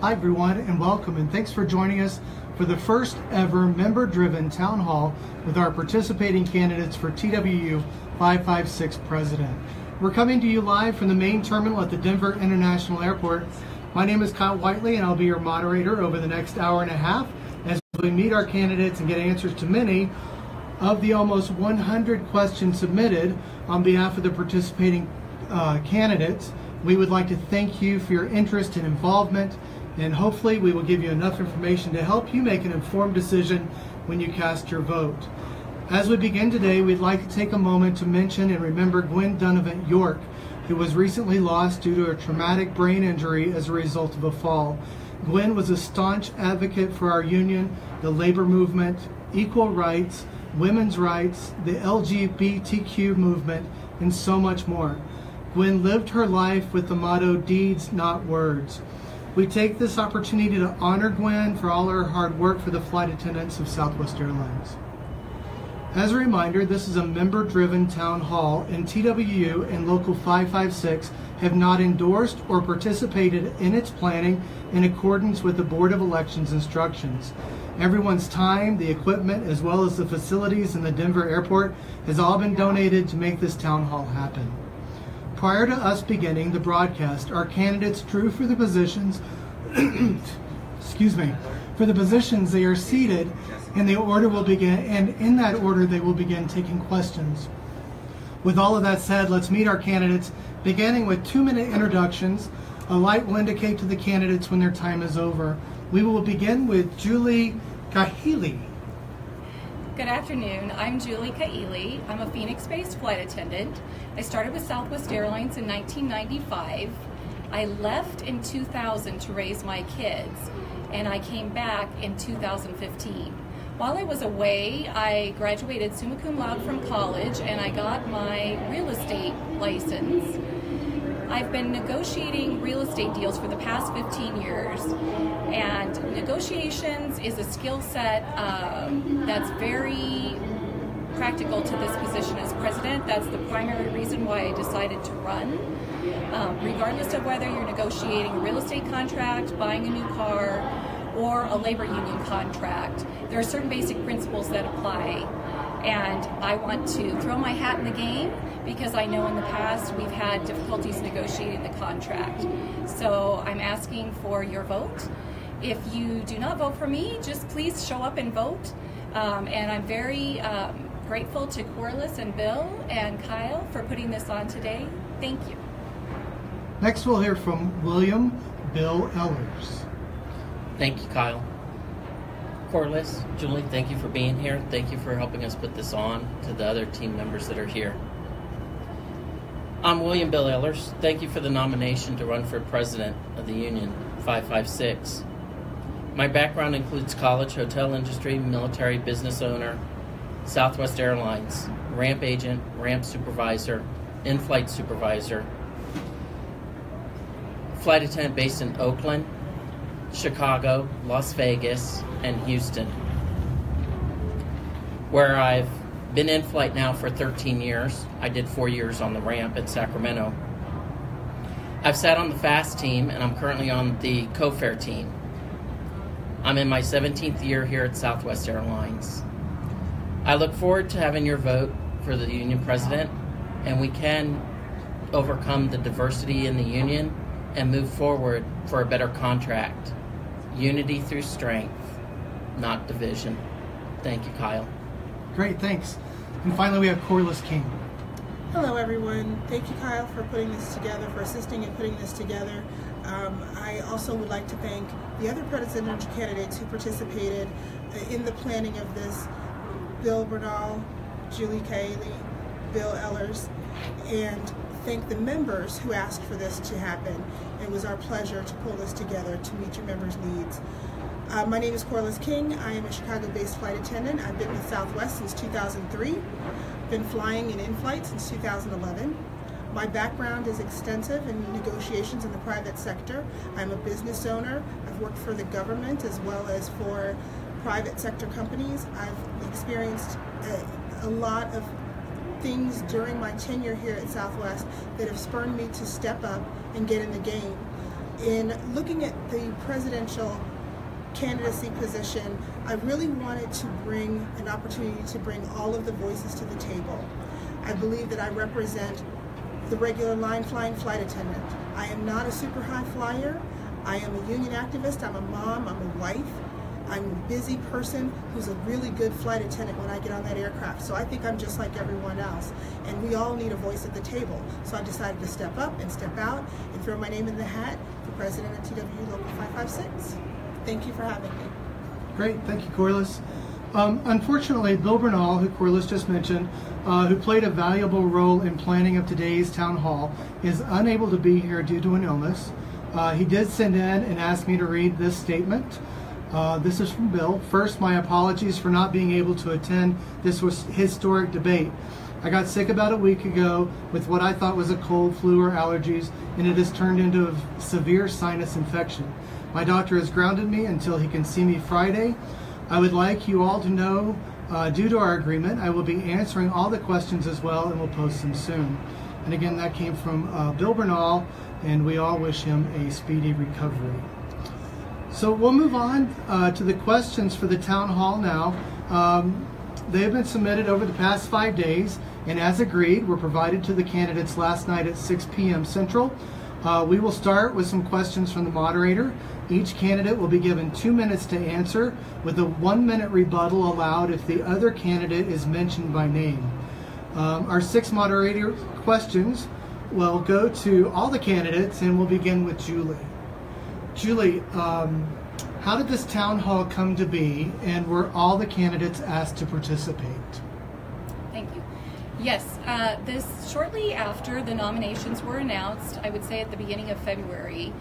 Hi everyone, and welcome, and thanks for joining us for the first ever member-driven town hall with our participating candidates for TWU 556 President. We're coming to you live from the main terminal at the Denver International Airport. My name is Kyle Whiteley, and I'll be your moderator over the next hour and a half as we meet our candidates and get answers to many of the almost 100 questions submitted on behalf of the participating candidates. We would like to thank you for your interest and involvement, and hopefully we will give you enough information to help you make an informed decision when you cast your vote. As we begin today, we'd like to take a moment to mention and remember Gwen Donovan York, who was recently lost due to a traumatic brain injury as a result of a fall. Gwen was a staunch advocate for our union, the labor movement, equal rights, women's rights, the LGBTQ movement, and so much more. Gwen lived her life with the motto, "Deeds, not words." We take this opportunity to honor Gwen for all her hard work for the flight attendants of Southwest Airlines. As a reminder, this is a member-driven town hall, and TWU and Local 556 have not endorsed or participated in its planning in accordance with the Board of Elections instructions. Everyone's time, the equipment, as well as the facilities in the Denver airport has all been donated to make this town hall happen. Prior to us beginning the broadcast, our candidates drew for the positions, for the positions they are seated, and the order will begin, and in that order they will begin taking questions. With all of that said, let's meet our candidates, beginning with 2-minute introductions. A light will indicate to the candidates when their time is over. We will begin with Julie Kahili. Good afternoon. I'm Julie Kahili. I'm a Phoenix-based flight attendant. I started with Southwest Airlines in 1995. I left in 2000 to raise my kids, and I came back in 2015. While I was away, I graduated summa cum laude from college, and I got my real estate license. I've been negotiating real estate deals for the past 15 years, and negotiations is a skill set that's very practical to this position as president. That's the primary reason why I decided to run. Regardless of whether you're negotiating a real estate contract, buying a new car, or a labor union contract, there are certain basic principles that apply. And I want to throw my hat in the game because I know in the past we've had difficulties negotiating the contract. So I'm asking for your vote. If you do not vote for me, just please show up and vote. And I'm very grateful to Corliss and Bill and Kyle for putting this on today. Thank you. Next we'll hear from William Bill Ellers. Thank you, Kyle. Corliss, Julie, thank you for being here. Thank you for helping us put this on to the other team members that are here. I'm William Bill Ellers. Thank you for the nomination to run for president of the Union 556. My background includes college, hotel industry, military, business owner, Southwest Airlines, ramp agent, ramp supervisor, in-flight supervisor, flight attendant based in Oakland, Chicago, Las Vegas, and Houston, where I've been in flight now for 13 years. I did 4 years on the ramp at Sacramento. I've sat on the FAST team, and I'm currently on the CoFair team. I'm in my 17th year here at Southwest Airlines. I look forward to having your vote for the union president, and we can overcome the diversity in the union and move forward for a better contract. Unity through strength, not division. Thank you, Kyle. Great, thanks. And finally, we have Corliss King. Hello, everyone. Thank you, Kyle, for putting this together, for assisting in putting this together. I also would like to thank the other presidential candidates who participated in the planning of this: Bill Bernal, Julie Kahili, Bill Ellers, and thank the members who asked for this to happen. It was our pleasure to pull this together to meet your members' needs. My name is Corliss King. I am a Chicago-based flight attendant. I've been with Southwest since 2003. Been flying and in-flight since 2011. My background is extensive in negotiations in the private sector. I'm a business owner. I've worked for the government as well as for private sector companies. I've experienced a lot of things during my tenure here at Southwest that have spurred me to step up and get in the game. In looking at the presidential candidacy position, I really wanted to bring an opportunity to bring all of the voices to the table. I believe that I represent the regular line-flying flight attendant. I am not a super high flyer. I am a union activist. I'm a mom. I'm a wife. I'm a busy person who's a really good flight attendant when I get on that aircraft. So I think I'm just like everyone else. And we all need a voice at the table. So I decided to step up and step out and throw my name in the hat for president of TWU Local 556. Thank you for having me. Great, thank you, Corliss. Unfortunately, Bill Bernal, who Corliss just mentioned, who played a valuable role in planning of today's town hall, is unable to be here due to an illness. He did send in and ask me to read this statement. This is from Bill. First, my apologies for not being able to attend this historic debate. I got sick about a week ago with what I thought was a cold, flu, or allergies, and it has turned into a severe sinus infection. My doctor has grounded me until he can see me Friday. I would like you all to know, due to our agreement, I will be answering all the questions as well, and we'll post them soon. And again, that came from Bill Bernal, and we all wish him a speedy recovery. So we'll move on to the questions for the town hall now. They have been submitted over the past 5 days, and as agreed, were provided to the candidates last night at 6 p.m. Central. We will start with some questions from the moderator. Each candidate will be given 2 minutes to answer, with a 1-minute rebuttal allowed if the other candidate is mentioned by name. Our 6 moderator questions will go to all the candidates, and we'll begin with Julie. Julie, how did this town hall come to be, and were all the candidates asked to participate? Thank you. Yes, this shortly after the nominations were announced, I would say at the beginning of February,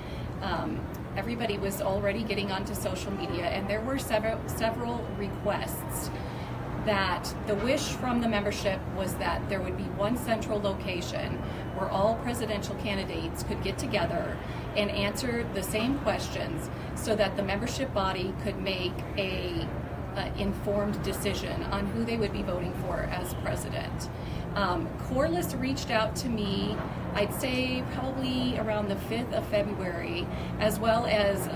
everybody was already getting onto social media, and there were several requests that the wish from the membership was that there would be one central location where all presidential candidates could get together and answer the same questions so that the membership body could make a informed decision on who they would be voting for as president. Corliss reached out to me, I'd say probably around the 5th of February, as well as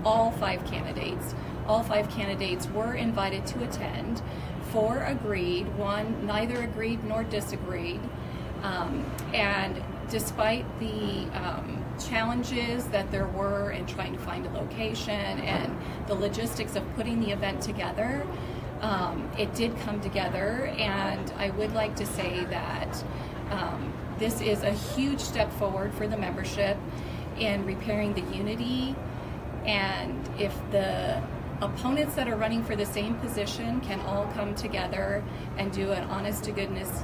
all 5 candidates. All 5 candidates were invited to attend. 4 agreed, 1 neither agreed nor disagreed. And despite the challenges that there were in trying to find a location and the logistics of putting the event together, it did come together, and I would like to say that this is a huge step forward for the membership in repairing the unity. And if the opponents that are running for the same position can all come together and do an honest to goodness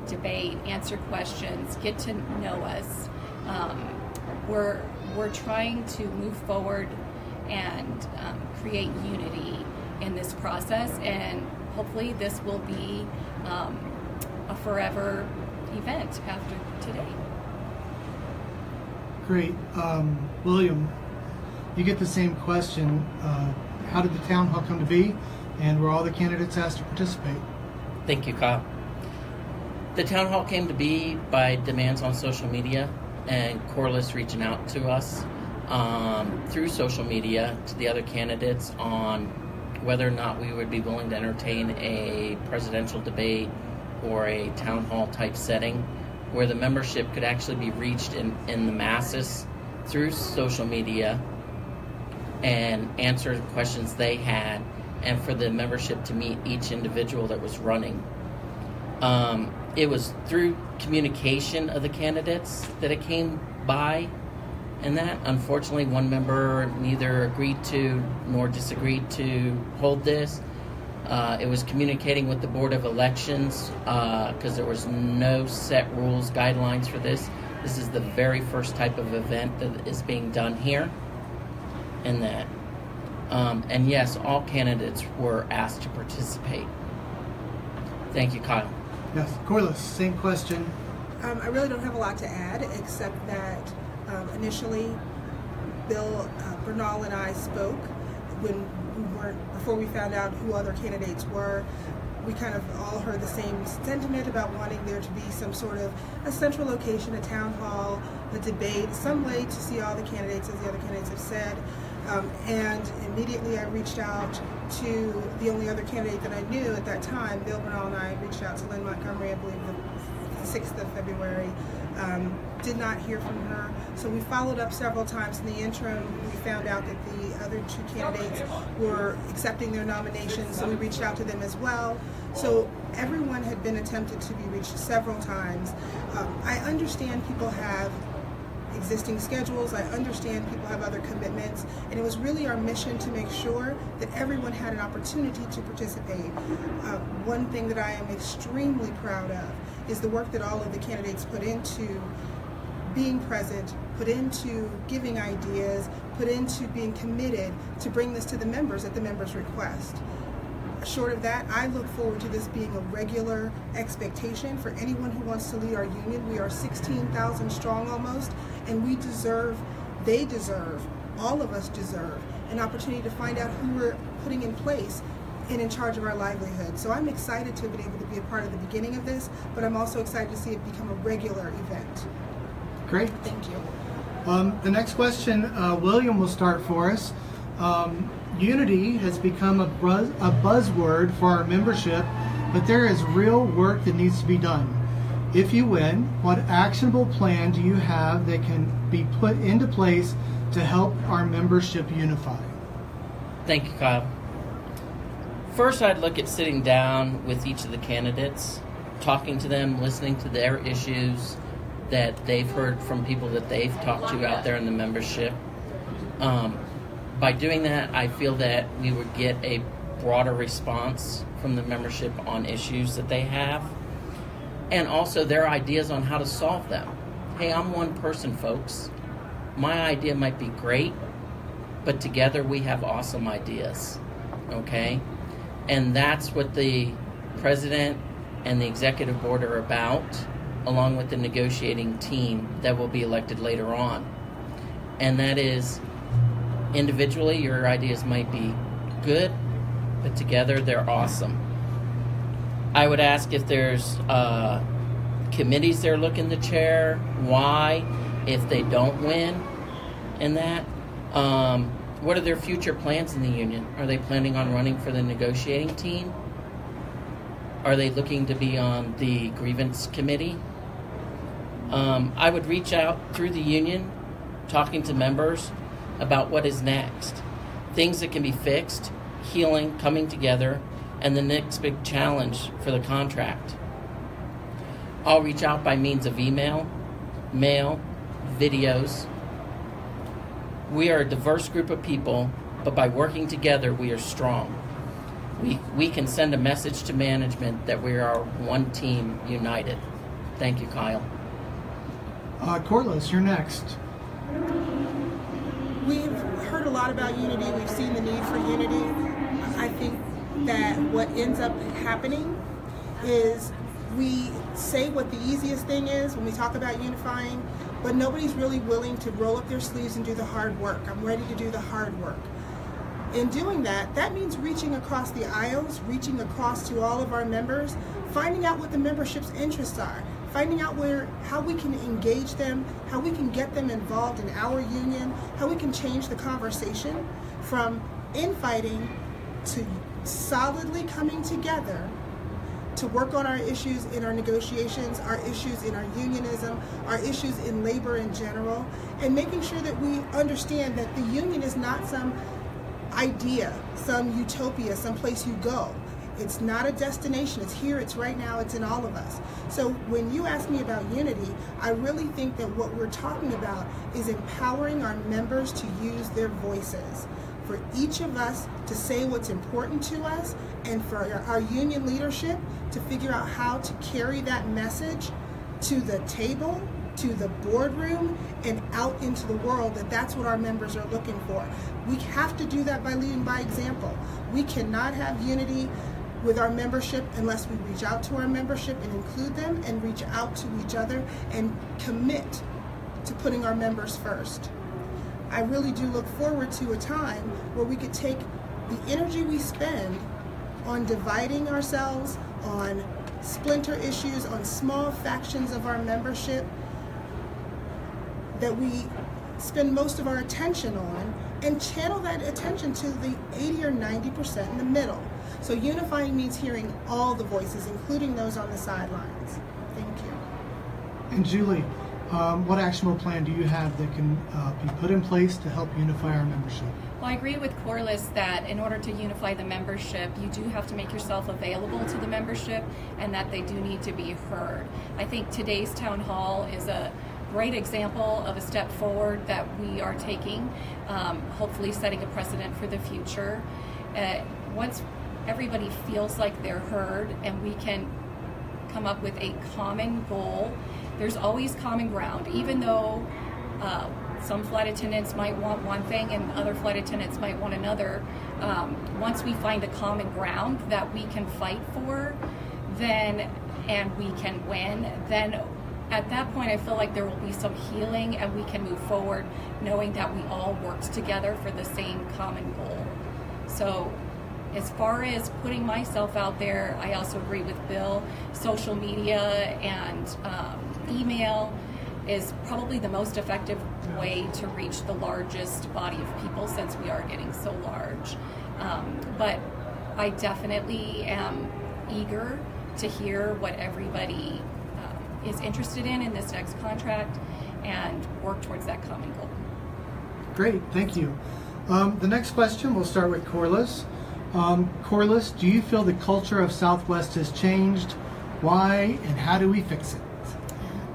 debate, answer questions, get to know us, we're trying to move forward and create unity in this process, and hopefully this will be a forever event after today. Great. William, you get the same question. How did the town hall come to be, and were all the candidates asked to participate? Thank you, Kyle. The town hall came to be by demands on social media and Corliss reaching out to us through social media to the other candidates on whether or not we would be willing to entertain a presidential debate or a town hall type setting where the membership could actually be reached in the masses through social media and answer questions they had, and for the membership to meet each individual that was running. It was through communication of the candidates that it came by, and that unfortunately one member neither agreed to nor disagreed to hold this. It was communicating with the Board of Elections because there was no set rules, guidelines for this. This is the very first type of event that is being done here. And that, and yes, all candidates were asked to participate. Thank you, Kyle. Yes, Corliss, same question. I really don't have a lot to add, except that initially Bill Bernal and I spoke before we found out who other candidates were. we kind of all heard the same sentiment about wanting there to be some sort of a central location, a town hall, a debate, some way to see all the candidates, as the other candidates have said. And immediately I reached out to the only other candidate that I knew at that time, Bill Bernal, and I reached out to Lynn Montgomery, I believe the 6th of February. Did not hear from her. So we followed up several times. In the interim, we found out that the other 2 candidates were accepting their nominations, so we reached out to them as well. So everyone had been attempted to be reached several times. I understand people have existing schedules. I understand people have other commitments, and it was really our mission to make sure that everyone had an opportunity to participate. One thing that I am extremely proud of is the work that all of the candidates put into being present, put into giving ideas, put into being committed to bring this to the members at the members' request. Short of that, I look forward to this being a regular expectation for anyone who wants to lead our union. We are 16,000 strong almost, and they deserve, all of us deserve, an opportunity to find out who we're putting in place and in charge of our livelihood. So I'm excited to have been able to be a part of the beginning of this, but I'm also excited to see it become a regular event. Great. Thank you. The next question, William will start for us. Unity has become a buzzword for our membership, but there is real work that needs to be done. If you win, what actionable plan do you have that can be put into place to help our membership unify? Thank you, Kyle. First, I'd look at sitting down with each of the candidates, talking to them, listening to their issues that they've heard from people that they've talked to out there in the membership. By doing that, I feel that we would get a broader response from the membership on issues that they have, and also their ideas on how to solve them. Hey, I'm one person, folks. My idea might be great, but together we have awesome ideas, okay? And that's what the president and the executive board are about, along with the negotiating team that will be elected later on. And that is, individually, your ideas might be good, but together they're awesome. I would ask if there's committees they're looking to chair, why, if they don't win in that. What are their future plans in the union? Are they planning on running for the negotiating team? Are they looking to be on the grievance committee? I would reach out through the union, talking to members about what is next. Things that can be fixed, healing, coming together, and the next big challenge for the contract. I'll reach out by means of email, mail, videos. We are a diverse group of people, but by working together, we are strong. We can send a message to management that we are one team united. Thank you, Kyle. Corliss, you're next. We've heard a lot about unity. We've seen the need for unity. I think that what ends up happening is we say what the easiest thing is when we talk about unifying, but nobody's really willing to roll up their sleeves and do the hard work. I'm ready to do the hard work. In doing that, that means reaching across the aisles, reaching across to all of our members, finding out what the membership's interests are, finding out how we can engage them, how we can get them involved in our union, how we can change the conversation from infighting to solidly coming together to work on our issues in our negotiations, our issues in our unionism, our issues in labor in general, and making sure that we understand that the union is not some idea, some utopia, some place you go. It's not a destination. It's here, it's right now, it's in all of us. So when you ask me about unity, I really think that what we're talking about is empowering our members to use their voices. For each of us to say what's important to us, and for our union leadership to figure out how to carry that message to the table, to the boardroom, and out into the world, that's what our members are looking for. We have to do that by leading by example. We cannot have unity with our membership unless we reach out to our membership and include them, and reach out to each other and commit to putting our members first. I really do look forward to a time where we could take the energy we spend on dividing ourselves, on splinter issues, on small factions of our membership that we spend most of our attention on, and channel that attention to the 80 or 90% in the middle. So unifying means hearing all the voices, including those on the sidelines. Thank you. And Julie, what actionable plan do you have that can be put in place to help unify our membership? Well, I agree with Corliss that in order to unify the membership, you do have to make yourself available to the membership, and that they do need to be heard. I think today's town hall is a great example of a step forward that we are taking, hopefully setting a precedent for the future. Once everybody feels like they're heard and we can come up with a common goal, there's always common ground, even though some flight attendants might want one thing and other flight attendants might want another. Once we find a common ground that we can fight for, and we can win, then at that point I feel like there will be some healing and we can move forward knowing that we all worked together for the same common goal. So as far as putting myself out there, I also agree with Bill. Social media and email is probably the most effective way to reach the largest body of people, since we are getting so large. But I definitely am eager to hear what everybody is interested in this next contract, and work towards that common goal. Great, thank you. The next question, we'll start with Corliss. Corliss, do you feel the culture of Southwest has changed? Why, and how do we fix it?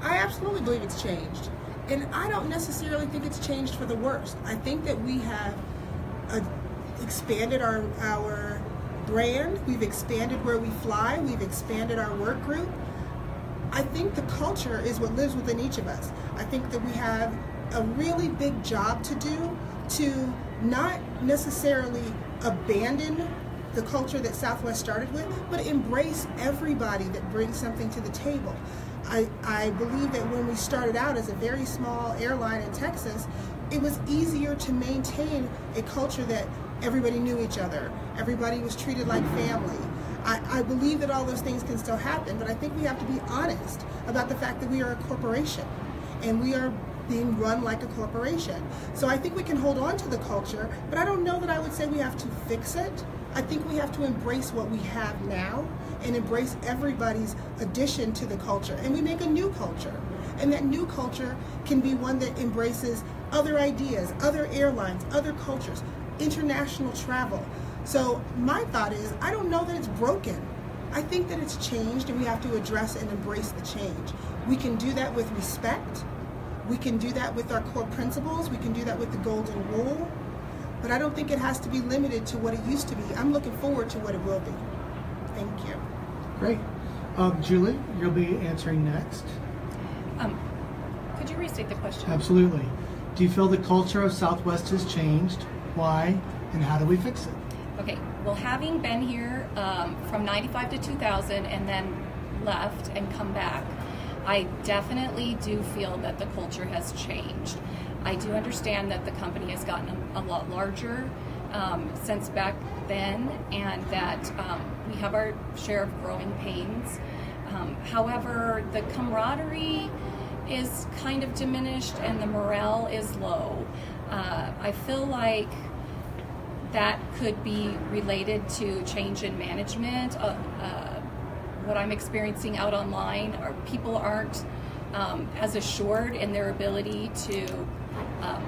I absolutely believe it's changed. And I don't necessarily think it's changed for the worst. I think that we have expanded our brand, we've expanded where we fly, we've expanded our work group. I think the culture is what lives within each of us. I think that we have a really big job to do to not necessarily abandon the culture that Southwest started with, but embrace everybody that brings something to the table. I believe that when we started out as a very small airline in Texas, it was easier to maintain a culture that everybody knew each other, everybody was treated like family. I believe that all those things can still happen, but I think we have to be honest about the fact that we are a corporation and we are being run like a corporation. So I think we can hold on to the culture, but I don't know that I would say we have to fix it. I think we have to embrace what we have now and embrace everybody's addition to the culture. And we make a new culture. And that new culture can be one that embraces other ideas, other airlines, other cultures, international travel. So my thought is, I don't know that it's broken. I think that it's changed, and we have to address and embrace the change. We can do that with respect. We can do that with our core principles. We can do that with the golden rule. But I don't think it has to be limited to what it used to be. I'm looking forward to what it will be. Thank you. Great. Julie, you'll be answering next. Could you restate the question? Absolutely. Do you feel the culture of Southwest has changed? Why, and how do we fix it? Okay, well, having been here from 95 to 2000 and then left and come back, I definitely do feel that the culture has changed. I do understand that the company has gotten a lot larger since back then, and that we have our share of growing pains. However, the camaraderie is kind of diminished and the morale is low. I feel like that could be related to change in management. What I'm experiencing out online are people aren't as assured in their ability to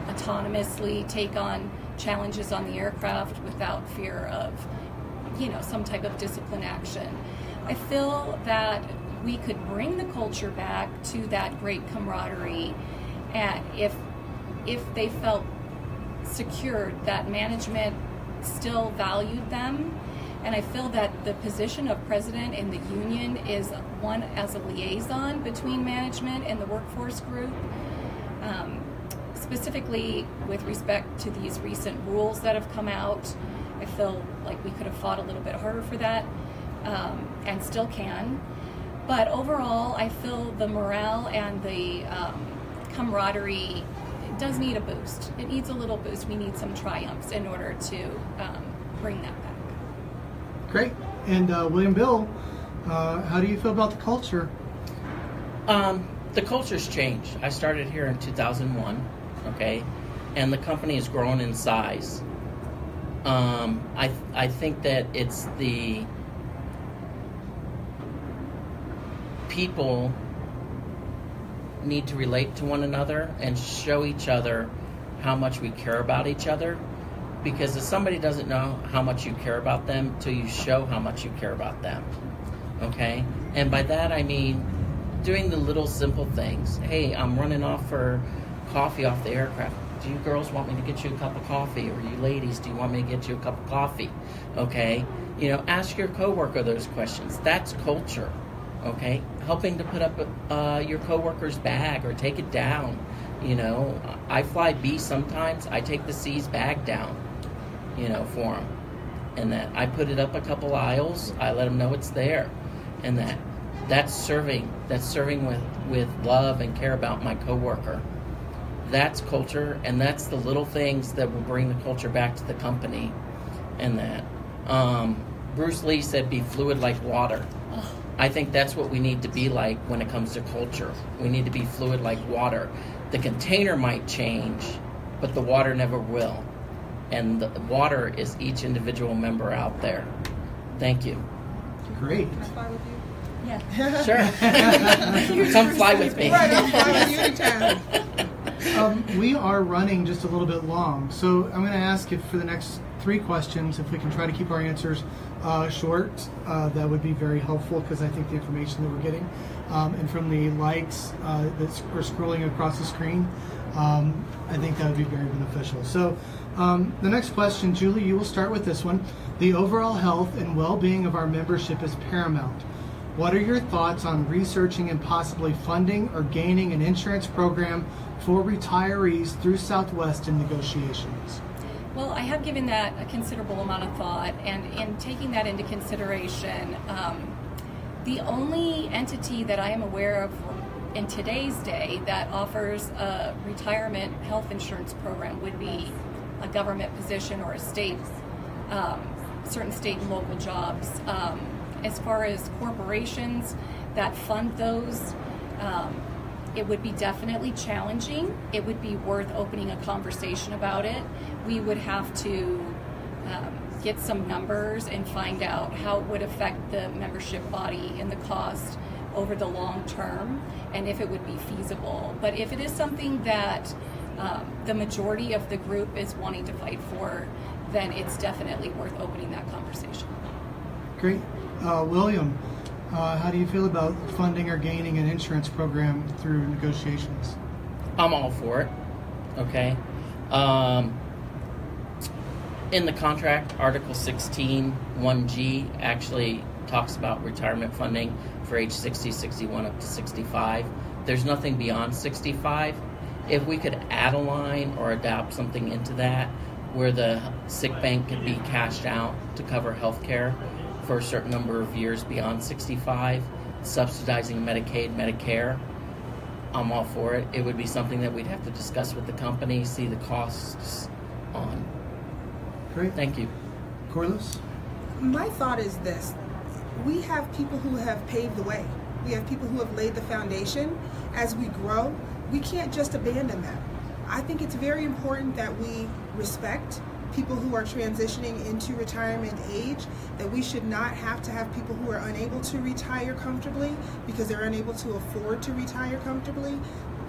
autonomously take on challenges on the aircraft without fear of, some type of discipline action. I feel that we could bring the culture back to that great camaraderie, and if they felt secured that management still valued them. And I feel that the position of president in the union is one as a liaison between management and the workforce group, specifically with respect to these recent rules that have come out. I feel like we could have fought a little bit harder for that, and still can. But overall, I feel the morale and the camaraderie does need a boost. It needs a little boost. We need some triumphs in order to bring that back. Great. And William Bill, how do you feel about the culture? The culture's changed. I started here in 2001, okay, and the company has grown in size. I think that it's the people need to relate to one another and show each other how much we care about each other, because if somebody doesn't know how much you care about them till you show how much you care about them, okay? And by that I mean doing the little simple things. Hey, I'm running off for coffee off the aircraft. Do you girls want me to get you a cup of coffee? Or you ladies, do you want me to get you a cup of coffee? Okay? You know, ask your coworker those questions. That's culture. Okay? Helping to put up your coworker's bag or take it down. You know, I fly B sometimes. I take the C's bag down, you know, for them. And that I put it up a couple aisles. I let them know it's there. And that's serving. That's serving with love and care about my coworker. That's culture, and that's the little things that will bring the culture back to the company. And that Bruce Lee said, be fluid like water. I think that's what we need to be like when it comes to culture. We need to be fluid like water. The container might change, but the water never will. And the water is each individual member out there. Thank you. Great. Can I fly with you? Yeah. Sure. Come fly with me. Right, I'll fly with you anytime. We are running just a little bit long, so I'm going to ask if for the next 3 questions, if we can try to keep our answers short, that would be very helpful, because I think the information that we're getting and from the likes that are scrolling across the screen, I think that would be very beneficial. So the next question, Julie, you will start with this one. The overall health and well-being of our membership is paramount. What are your thoughts on researching and possibly funding or gaining an insurance program for retirees through Southwest in negotiations? Well, I have given that a considerable amount of thought, and in taking that into consideration, the only entity that I am aware of in today's day that offers a retirement health insurance program would be a government position or a state, certain state and local jobs. As far as corporations that fund those, it would be definitely challenging. It would be worth opening a conversation about it. We would have to get some numbers and find out how it would affect the membership body and the cost over the long term, and if it would be feasible. But if it is something that the majority of the group is wanting to fight for, then it's definitely worth opening that conversation. Great. William, how do you feel about funding or gaining an insurance program through negotiations? I'm all for it. Okay. In the contract, Article 16, 1G actually talks about retirement funding for age 60, 61 up to 65. There's nothing beyond 65. If we could add a line or adapt something into that where the sick bank could be cashed out to cover health care for a certain number of years beyond 65, subsidizing Medicaid, Medicare, I'm all for it. It would be something that we'd have to discuss with the company, see the costs on. Great. Thank you. Corliss? My thought is this. We have people who have paved the way. We have people who have laid the foundation. As we grow, we can't just abandon them. I think it's very important that we respect people who are transitioning into retirement age, that we should not have to have people who are unable to retire comfortably because they're unable to afford to retire comfortably.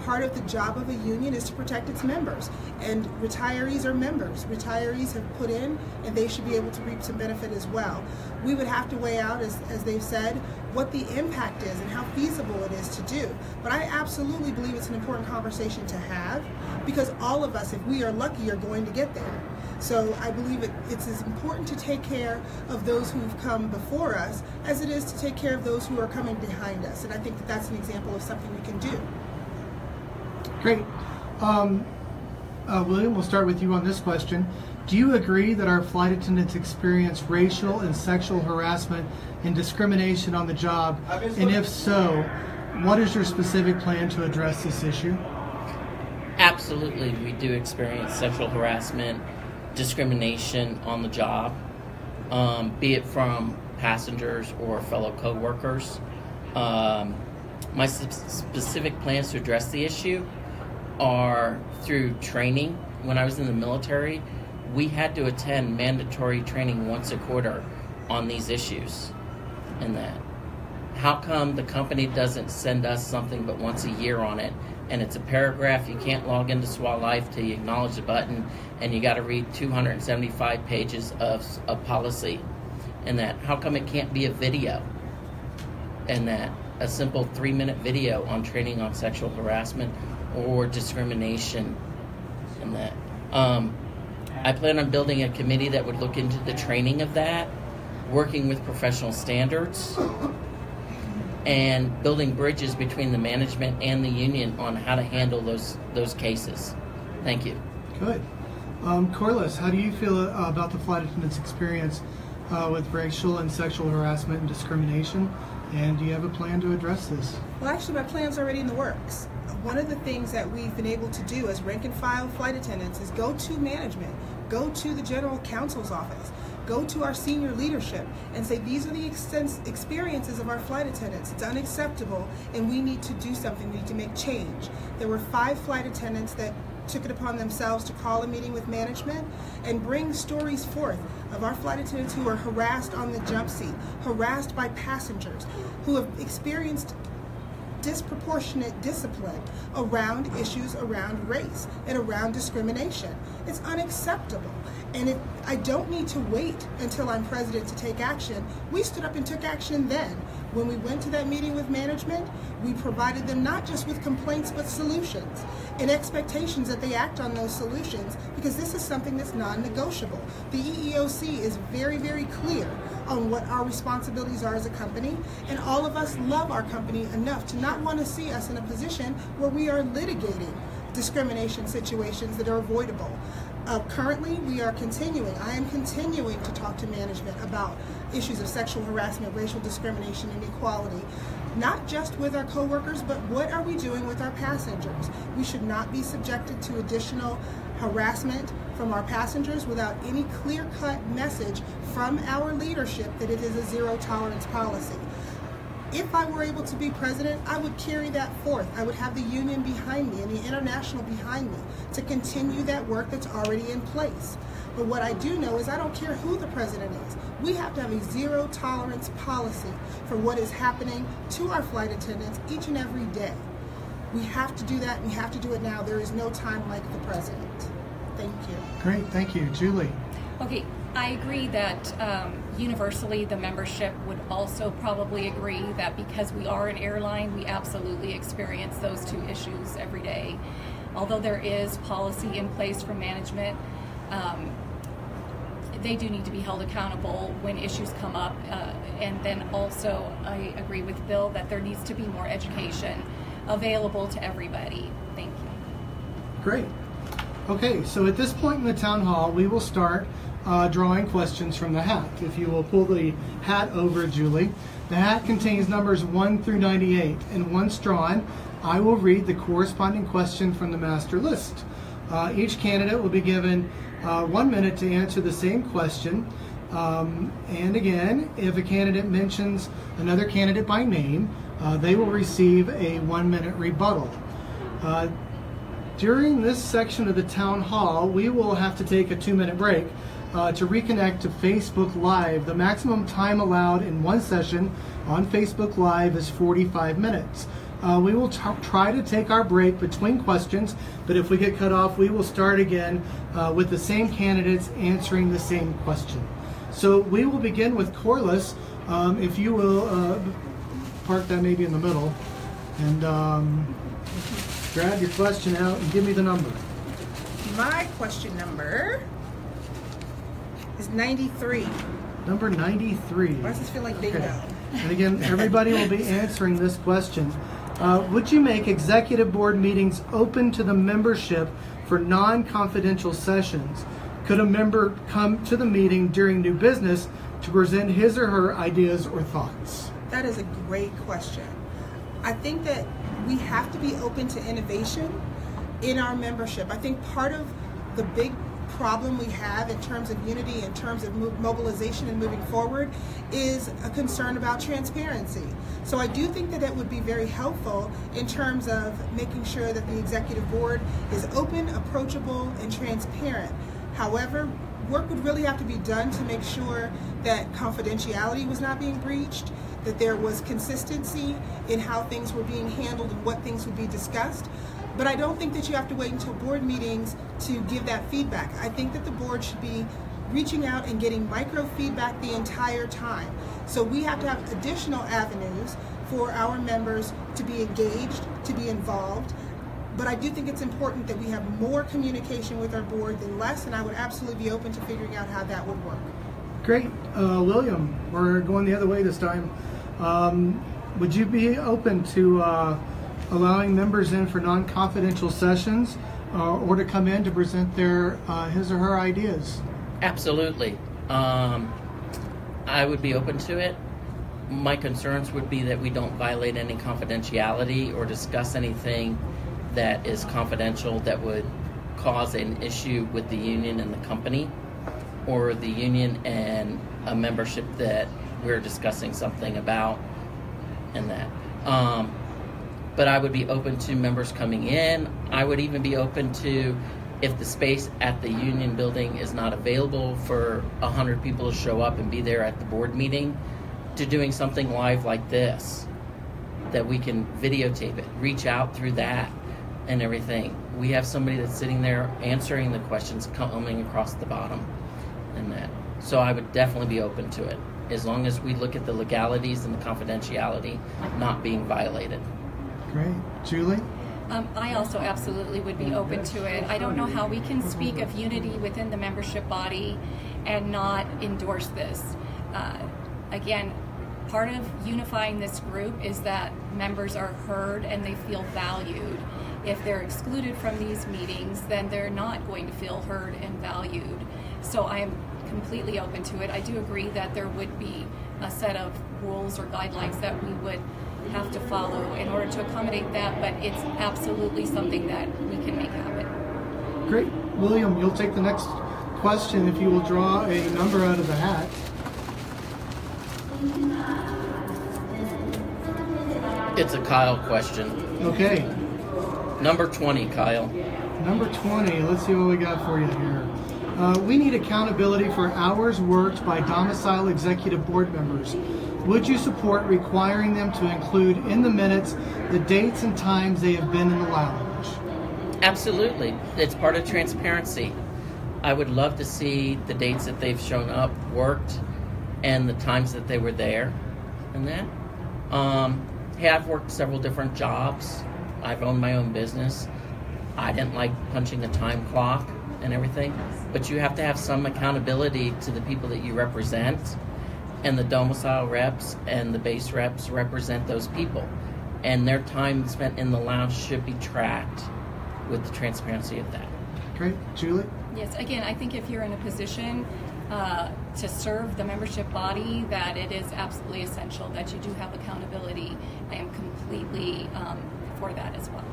Part of the job of a union is to protect its members, and retirees are members. Retirees have put in, and they should be able to reap some benefit as well. We would have to weigh out, as they've said, what the impact is and how feasible it is to do. But I absolutely believe it's an important conversation to have, because all of us, if we are lucky, are going to get there. So I believe it's as important to take care of those who've come before us as it is to take care of those who are coming behind us. And I think that that's an example of something we can do. Great. William, we'll start with you on this question. Do you agree that our flight attendants experience racial and sexual harassment and discrimination on the job? And if so, what is your specific plan to address this issue? Absolutely, we do experience sexual harassment, discrimination on the job, be it from passengers or fellow co-workers. My specific plans to address the issue are through training. When I was in the military, we had to attend mandatory training once a quarter on these issues. And that, how come the company doesn't send us something but once a year on it? And it's a paragraph. You can't log into SWA Life till you acknowledge the button, and you got to read 275 pages of policy. And that, how come it can't be a video? And that, a simple 3-minute video on training on sexual harassment or discrimination. And that, I plan on building a committee that would look into the training of that, working with professional standards, and building bridges between the management and the union on how to handle those cases. Thank you. Good. Corliss, how do you feel about the flight attendants' experience with racial and sexual harassment and discrimination? And do you have a plan to address this? Well, actually, my plan's already in the works. One of the things that we've been able to do as rank and file flight attendants is go to management, go to the general counsel's office, go to our senior leadership and say, these are the experiences of our flight attendants. It's unacceptable and we need to do something. We need to make change. There were 5 flight attendants that took it upon themselves to call a meeting with management and bring stories forth of our flight attendants who are harassed on the jump seat, harassed by passengers, who have experienced disproportionate discipline around issues around race and around discrimination. It's unacceptable. And I don't need to wait until I'm president to take action. We stood up and took action then. When we went to that meeting with management, we provided them not just with complaints, but solutions and expectations that they act on those solutions, because this is something that's non-negotiable. The EEOC is very, very clear on what our responsibilities are as a company, and all of us love our company enough to not want to see us in a position where we are litigating discrimination situations that are avoidable. Currently, I am continuing to talk to management about issues of sexual harassment, racial discrimination, and equality, not just with our coworkers, but what are we doing with our passengers? We should not be subjected to additional harassment from our passengers without any clear-cut message from our leadership that it is a zero-tolerance policy. If I were able to be president, I would carry that forth. I would have the union behind me and the international behind me to continue that work that's already in place. But what I do know is I don't care who the president is. We have to have a zero-tolerance policy for what is happening to our flight attendants each and every day. We have to do that, and we have to do it now. There is no time like the president. Thank you. Great, thank you. Julie? Okay, I agree that universally the membership would also probably agree that because we are an airline, we absolutely experience those 2 issues every day. Although there is policy in place from management, they do need to be held accountable when issues come up. And then also I agree with Bill that there needs to be more education available to everybody. Thank you. Great. Okay, so at this point in the town hall, we will start drawing questions from the hat. If you will pull the hat over, Julie. The hat contains numbers 1 through 98, and once drawn, I will read the corresponding question from the master list. Each candidate will be given 1 minute to answer the same question. And again, if a candidate mentions another candidate by name, they will receive a 1-minute rebuttal. During this section of the town hall, we will have to take a 2-minute break to reconnect to Facebook Live. The maximum time allowed in one session on Facebook Live is 45 minutes. We will try to take our break between questions, but if we get cut off, we will start again with the same candidates answering the same question. So we will begin with Corliss. If you will park that maybe in the middle, and grab your question out and give me the number. My question number is 93. Number 93. Why does this feel like bingo? Okay. And again, everybody will be answering this question. Would you make executive board meetings open to the membership for non-confidential sessions? Could a member come to the meeting during new business to present his or her ideas or thoughts? That is a great question. I think that we have to be open to innovation in our membership. I think part of the big problem we have in terms of unity, in terms of mobilization and moving forward, is a concern about transparency. So I do think that it would be very helpful in terms of making sure that the executive board is open, approachable, and transparent. However, work would really have to be done to make sure that confidentiality was not being breached, that there was consistency in how things were being handled and what things would be discussed. But I don't think that you have to wait until board meetings to give that feedback. I think that the board should be reaching out and getting micro feedback the entire time. So we have to have additional avenues for our members to be engaged, to be involved. But I do think it's important that we have more communication with our board than less, and I would absolutely be open to figuring out how that would work. Great. William, we're going the other way this time. Would you be open to allowing members in for non-confidential sessions or to come in to present their his or her ideas? Absolutely. I would be open to it. My concerns would be that we don't violate any confidentiality or discuss anything that is confidential that would cause an issue with the union and the company, or the union and a membership that we're discussing something about, and that. But I would be open to members coming in. I would even be open to, if the space at the union building is not available for 100 people to show up and be there at the board meeting, to doing something live like this, that we can videotape it, reach out through that and everything. We have somebody that's sitting there answering the questions coming across the bottom and that. So I would definitely be open to it, as long as we look at the legalities and the confidentiality not being violated. Great. Julie? I also absolutely would be open to it. I don't know how we can speak of unity within the membership body and not endorse this. Again, part of unifying this group is that members are heard and they feel valued. If they're excluded from these meetings, then they're not going to feel heard and valued. So I am completely open to it. I do agree that there would be a set of rules or guidelines that we would have to follow in order to accommodate that, but it's absolutely something that we can make happen. Great. William, you'll take the next question if you will draw a number out of the hat. It's a Kyle question. Okay. Number 20, Kyle. Number 20, let's see what we got for you here. We need accountability for hours worked by domicile executive board members. Would you support requiring them to include in the minutes the dates and times they have been in the lounge? Absolutely. It's part of transparency. I would love to see the dates that they've shown up, worked, and the times that they were there and that. Hey, I've worked several different jobs. I've owned my own business. I didn't like punching a time clock and everything, but you have to have some accountability to the people that you represent, and the domicile reps and the base reps represent those people, and their time spent in the lounge should be tracked with the transparency of that. Great. Julie? Yes, again, I think if you're in a position to serve the membership body, that it is absolutely essential that you do have accountability. I am completely for that as well.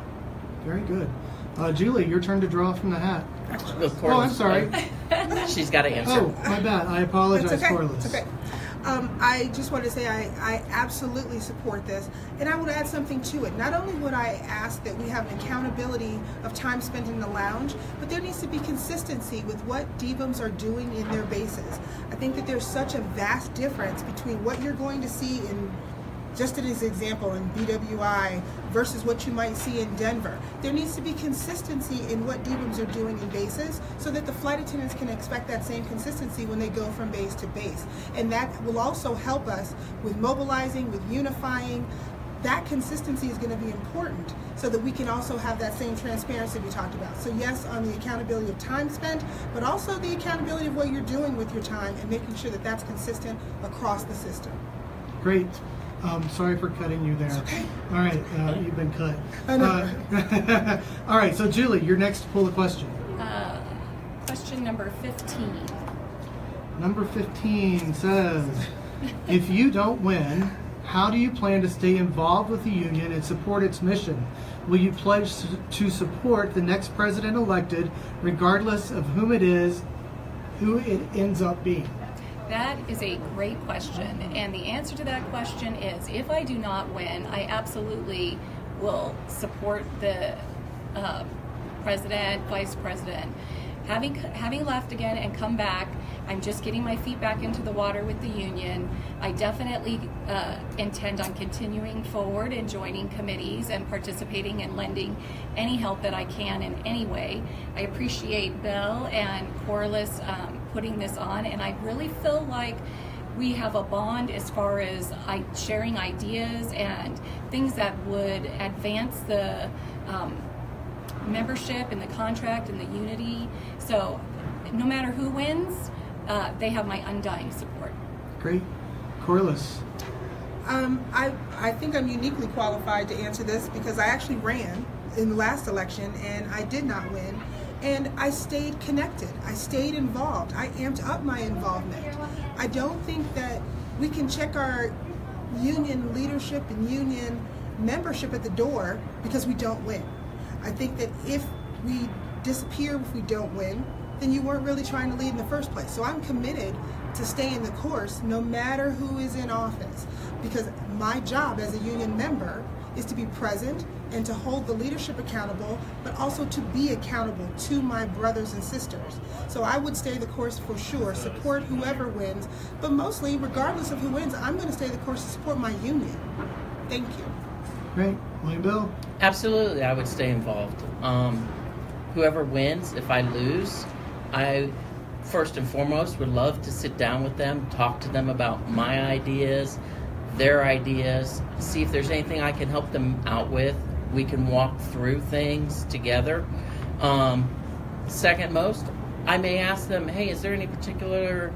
Very good. Julie, your turn to draw from the hat. Of course. Oh, I'm sorry. She's got to answer. Oh, my bad. I apologize, It's okay. Corliss. It's okay. I just want to say I absolutely support this, and I would add something to it. Not only would I ask that we have an accountability of time spent in the lounge, but there needs to be consistency with what DVMs are doing in their bases. I think that there's such a vast difference between what you're going to see in, just as an example, in BWI versus what you might see in Denver. There needs to be consistency in what DVMs are doing in bases so that the flight attendants can expect that same consistency when they go from base to base. And that will also help us with mobilizing, with unifying. That consistency is going to be important so that we can also have that same transparency we talked about. So yes, on the accountability of time spent, but also the accountability of what you're doing with your time and making sure that that's consistent across the system. Great. Sorry for cutting you there. It's okay. All right, you've been cut. I know. All right, so Julie, you're next to pull the question. Question number 15. Number 15 says, if you don't win, How do you plan to stay involved with the union and support its mission? Will you pledge to support the next president elected, regardless of who it ends up being? That is a great question, and the answer to that question is, if I do not win, I absolutely will support the president, vice president. Having left again and come back, I'm just getting my feet back into the water with the union. I definitely intend on continuing forward and joining committees and participating and lending any help that I can in any way. I appreciate Bill and Corliss putting this on, and I really feel like we have a bond as far as sharing ideas and things that would advance the membership and the contract and the unity. So no matter who wins, they have my undying support. Great. Corliss. I think I'm uniquely qualified to answer this because I actually ran in the last election and I did not win. And I stayed connected. I stayed involved. I amped up my involvement. I don't think that we can check our union leadership and union membership at the door because we don't win. I think that if we disappear, if we don't win, then you weren't really trying to lead in the first place. So I'm committed to staying the course no matter who is in office, because my job as a union member is to be present and to hold the leadership accountable, but also to be accountable to my brothers and sisters. So I would stay the course for sure, support whoever wins, but mostly, regardless of who wins, I'm going to stay the course to support my union. Thank you. Great. William Bill? Absolutely, I would stay involved. Whoever wins, if I lose, I first and foremost would love to sit down with them, talk to them about my ideas, their ideas, see if there's anything I can help them out with. We can walk through things together. Second most, I may ask them, hey, is there any particular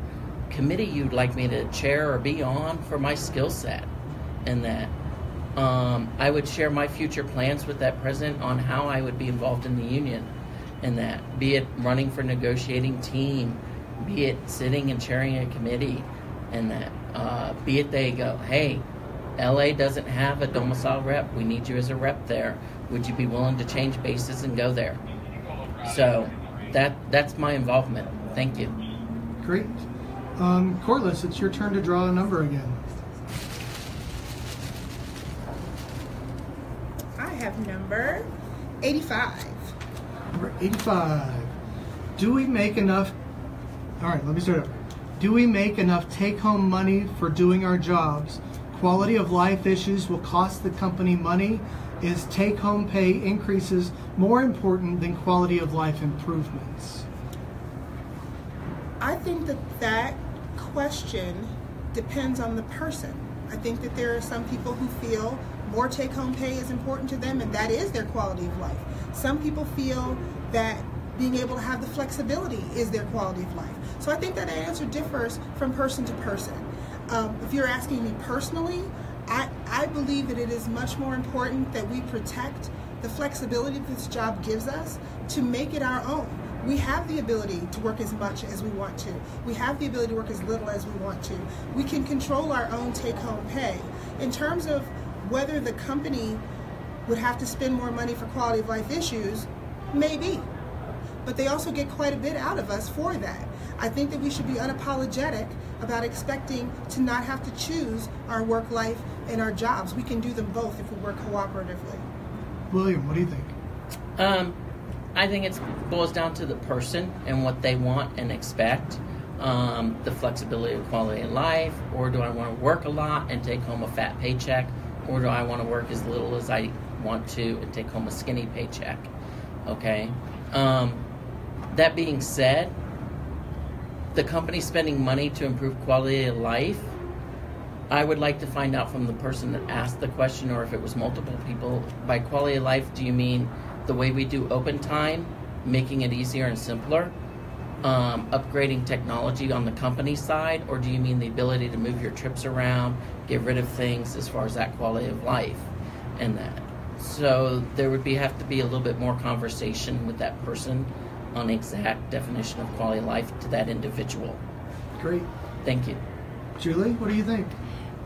committee you'd like me to chair or be on for my skill set? And that I would share my future plans with that president on how I would be involved in the union, and that, be it running for negotiating team, be it sitting and chairing a committee, and that, be it they go, hey, LA doesn't have a domicile rep, we need you as a rep there. Would you be willing to change bases and go there? So that's my involvement. Thank you. Great. Corliss, it's your turn to draw a number again. I have number 85. Number 85. Do we make enough? All right, let me start over. Do we make enough take-home money for doing our jobs? Quality of life issues will cost the company money. Is take-home pay increases more important than quality of life improvements? I think that question depends on the person. I think that there are some people who feel more take-home pay is important to them, and that is their quality of life. Some people feel that being able to have the flexibility is their quality of life. So I think that answer differs from person to person. If you're asking me personally, I believe that it is much more important that we protect the flexibility that this job gives us to make it our own. We have the ability to work as much as we want to. We have the ability to work as little as we want to. We can control our own take-home pay. In terms of whether the company would have to spend more money for quality of life issues, maybe. But they also get quite a bit out of us for that. I think that we should be unapologetic about expecting to not have to choose our work life and our jobs. We can do them both if we work cooperatively. William, what do you think? I think it boils down to the person and what they want and expect. The flexibility of quality of life, or do I want to work a lot and take home a fat paycheck, or do I want to work as little as I want to and take home a skinny paycheck? Okay. That being said, the company spending money to improve quality of life, I would like to find out from the person that asked the question, or if it was multiple people, by quality of life, do you mean the way we do open time, making it easier and simpler, upgrading technology on the company side, or do you mean the ability to move your trips around, get rid of things as far as that quality of life and that? So there would have to be a little bit more conversation with that person on the exact definition of quality of life to that individual. Great. Thank you. Julie, what do you think?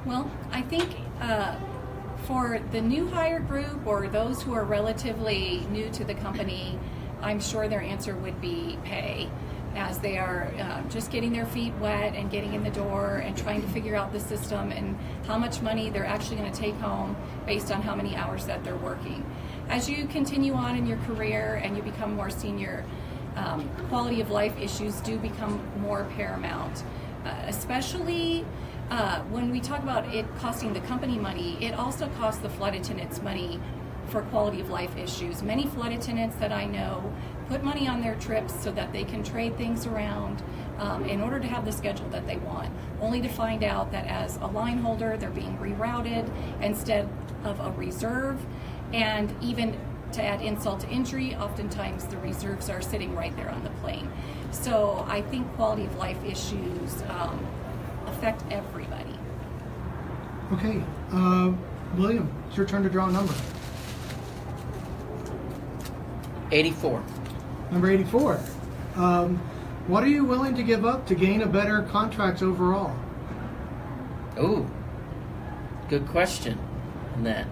Well, I think For the new hire group or those who are relatively new to the company, I'm sure their answer would be pay, as they are just getting their feet wet and getting in the door and trying to figure out the system and how much money they're actually going to take home based on how many hours that they're working. As you continue on in your career and you become more senior, quality of life issues do become more paramount, especially when we talk about it costing the company money. It also costs the flight attendants money for quality of life issues. Many flight attendants that I know put money on their trips so that they can trade things around in order to have the schedule that they want, only to find out that as a line holder they're being rerouted instead of a reserve. And even to add insult to injury, oftentimes the reserves are sitting right there on the plane. So I think quality of life issues affect everybody. Okay, William, it's your turn to draw a number. 84. Number 84. What are you willing to give up to gain a better contract overall? Ooh, good question on that.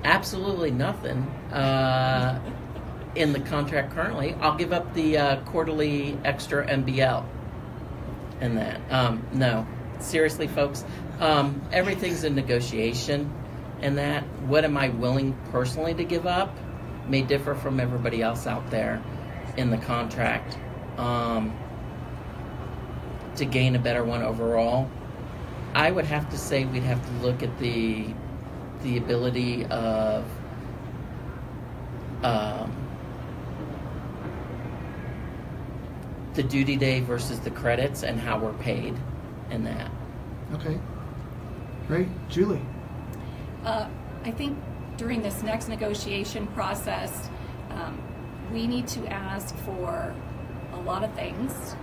Absolutely nothing in the contract currently. I'll give up the quarterly extra MBL in that. No, seriously, folks, everything's in negotiation. And that, what am I willing personally to give up may differ from everybody else out there in the contract to gain a better one overall. I would have to say we'd have to look at the ability of the duty day versus the credits and how we're paid in that. Okay, great. Julie? I think during this next negotiation process, we need to ask for a lot of things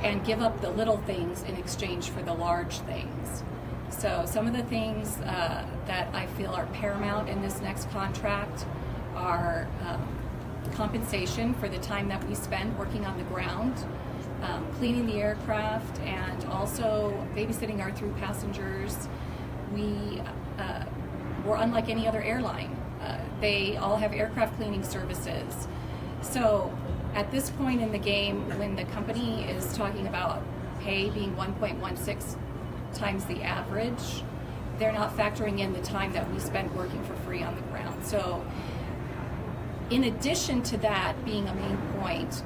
and give up the little things in exchange for the large things. So some of the things that I feel are paramount in this next contract are compensation for the time that we spend working on the ground, cleaning the aircraft, and also babysitting our through passengers. We're unlike any other airline. They all have aircraft cleaning services. So at this point in the game, when the company is talking about pay being 1.16 times the average, they're not factoring in the time that we spend working for free on the ground. So in addition to that being a main point,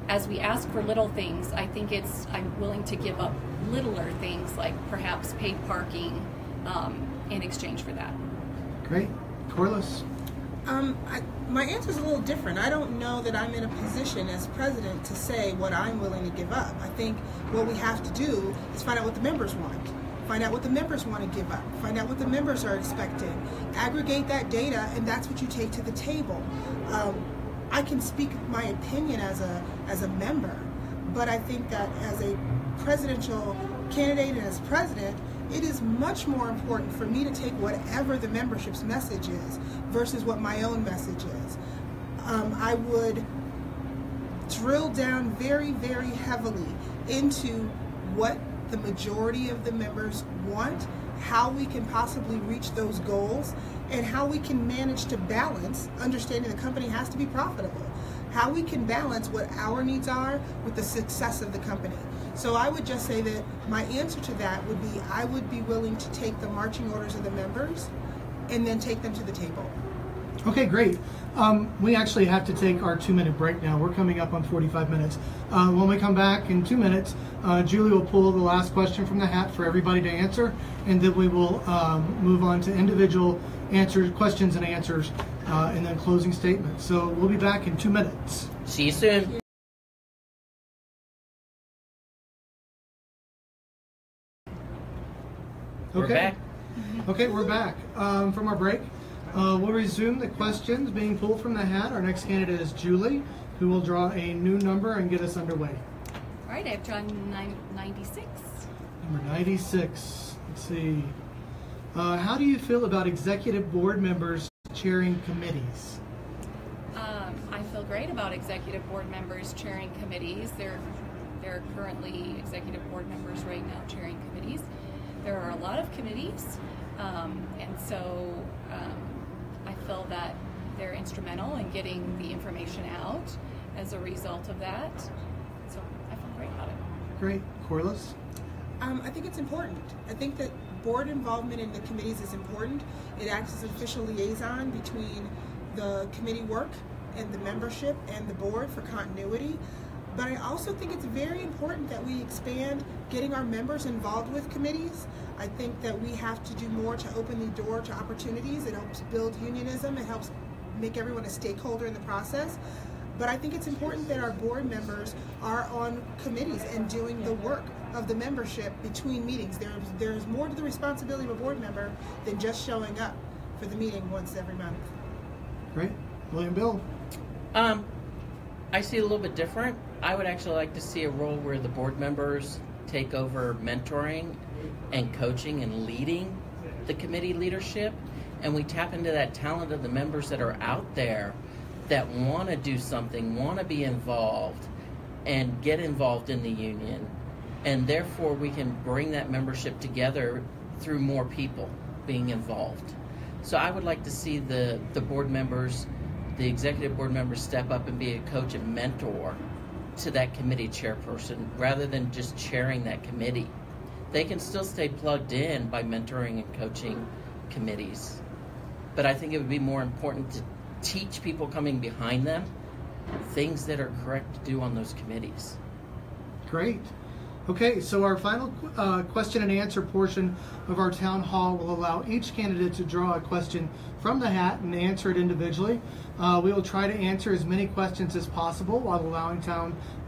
as we ask for little things, I think I'm willing to give up littler things like perhaps paid parking in exchange for that. Great. Corliss? My answer is a little different. I don't know that I'm in a position as president to say what I'm willing to give up. I think what we have to do is find out what the members want. Find out what the members want to give up. Find out what the members are expecting. Aggregate that data, and that's what you take to the table. I can speak my opinion as a member, but I think that as a presidential candidate and as president, it is much more important for me to take whatever the membership's message is versus what my own message is. I would drill down very, very heavily into what the majority of the members want, how we can possibly reach those goals, and how we can manage to balance, understanding the company has to be profitable, how we can balance what our needs are with the success of the company. So I would just say that my answer to that would be I would be willing to take the marching orders of the members and then take them to the table. Okay, great. We actually have to take our 2-minute break now. We're coming up on 45 minutes. When we come back in 2 minutes, Julie will pull the last question from the hat for everybody to answer, and then we will move on to individual questions and answers, and then closing statements. So we'll be back in 2 minutes. See you soon. We're back. Okay, we're back from our break. We'll resume the questions being pulled from the hat. Our next candidate is Julie, who will draw a new number and get us underway. All right, I've drawn 96. Number 96. Let's see. How do you feel about executive board members chairing committees? I feel great about executive board members chairing committees. They're There are currently executive board members right now chairing committees. There are a lot of committees, and so I feel that they're instrumental in getting the information out as a result of that. So I feel great about it. Great. Corliss? I think it's important. I think that board involvement in the committees is important. It acts as an official liaison between the committee work and the membership and the board for continuity. But I also think it's very important that we expand getting our members involved with committees. I think that we have to do more to open the door to opportunities. It helps build unionism. It helps make everyone a stakeholder in the process. But I think it's important that our board members are on committees and doing the work of the membership between meetings. There's more to the responsibility of a board member than just showing up for the meeting once every month. Great. William Bill? I see it a little bit different. I would actually like to see a role where the board members take over mentoring and coaching and leading the committee leadership, and we tap into that talent of the members that are out there that want to do something, want to be involved, and get involved in the union. And therefore, we can bring that membership together through more people being involved. So I would like to see the board members, the executive board members, step up and be a coach and mentor to that committee chairperson rather than just chairing that committee. They can still stay plugged in by mentoring and coaching committees. But I think it would be more important to teach people coming behind them things that are correct to do on those committees. Great. Okay, so our final question and answer portion of our town hall will allow each candidate to draw a question from the hat and answer it individually. We will try to answer as many questions as possible while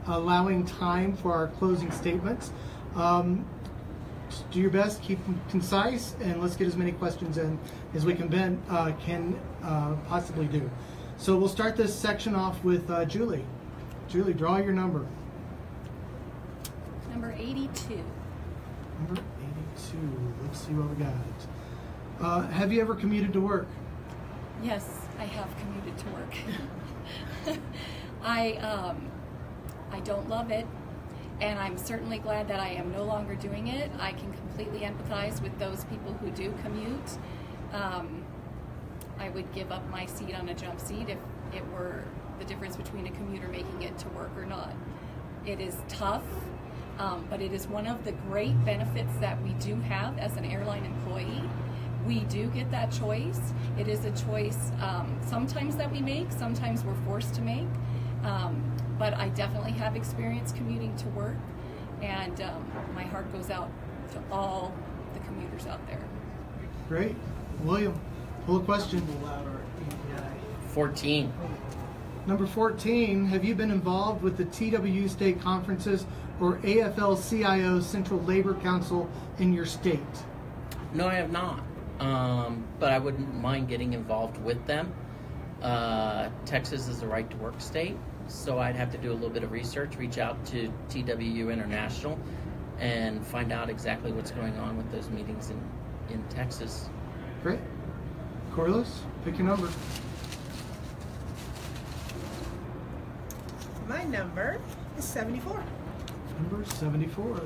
allowing time for our closing statements. Just do your best, keep them concise, and let's get as many questions in as we can possibly do. So we'll start this section off with Julie. Julie, draw your number. Number 82. Number 82. Let's see what we got. Have you ever commuted to work? Yes, I have commuted to work. I don't love it, and I'm certainly glad that I am no longer doing it. I can completely empathize with those people who do commute. I would give up my seat on a jump seat if it were the difference between a commuter making it to work or not. It is tough. But it is one of the great benefits that we do have as an airline employee. We do get that choice. It is a choice sometimes that we make, sometimes we're forced to make. But I definitely have experience commuting to work, and my heart goes out to all the commuters out there. Great. William, full question. 14. Number 14, have you been involved with the TWU state conferences or AFL-CIO Central Labor Council in your state? No, I have not. But I wouldn't mind getting involved with them. Texas is a right to work state, so I'd have to do a little bit of research, reach out to TWU International, and find out exactly what's going on with those meetings in Texas. Great. Corliss, pick your number. My number is 74. Number 74.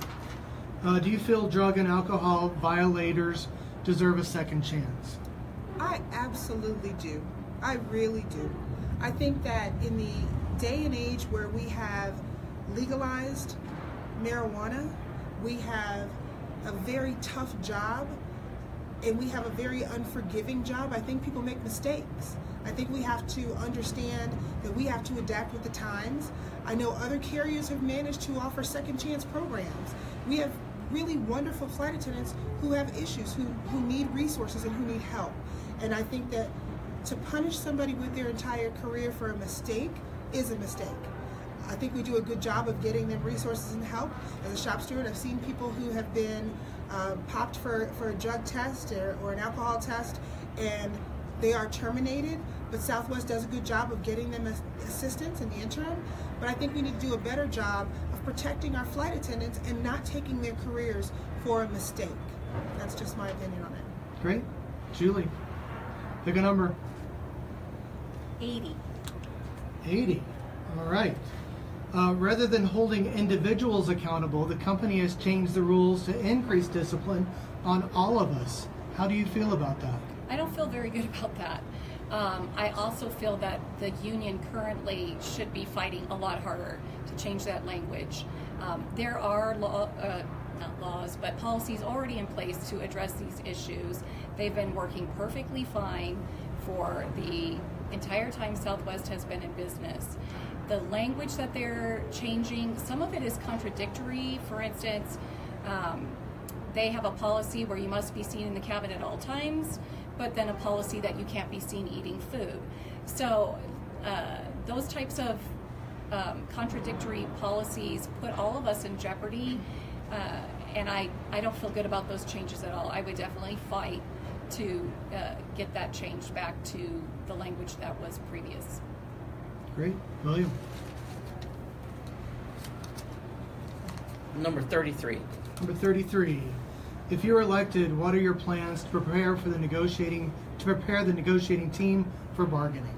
Do you feel drug and alcohol violators deserve a second chance? I absolutely do. I really do. I think that in the day and age where we have legalized marijuana, we have a very tough job, and we have a very unforgiving job. I think people make mistakes. I think we have to understand that we have to adapt with the times. I know other carriers have managed to offer second chance programs. We have really wonderful flight attendants who have issues, who need resources and who need help. And I think that to punish somebody with their entire career for a mistake is a mistake. I think we do a good job of getting them resources and help. As a shop steward, I've seen people who have been popped for a drug test or an alcohol test, and they are terminated, but Southwest does a good job of getting them assistance in the interim. But I think we need to do a better job of protecting our flight attendants and not taking their careers for a mistake. That's just my opinion on it. Great. Julie, pick a number. 80. 80. All right. Rather than holding individuals accountable, the company has changed the rules to increase discipline on all of us. How do you feel about that? I don't feel very good about that. I also feel that the union currently should be fighting a lot harder to change that language. There are not laws, but policies already in place to address these issues. They've been working perfectly fine for the entire time Southwest has been in business. The language that they're changing, some of it is contradictory. For instance, they have a policy where you must be seen in the cabin at all times, but then a policy that you can't be seen eating food. So those types of contradictory policies put all of us in jeopardy, and I don't feel good about those changes at all. I would definitely fight to get that changed back to the language that was previous. Great. William? Number 33. Number 33. If you're elected, what are your plans to prepare the negotiating team for bargaining?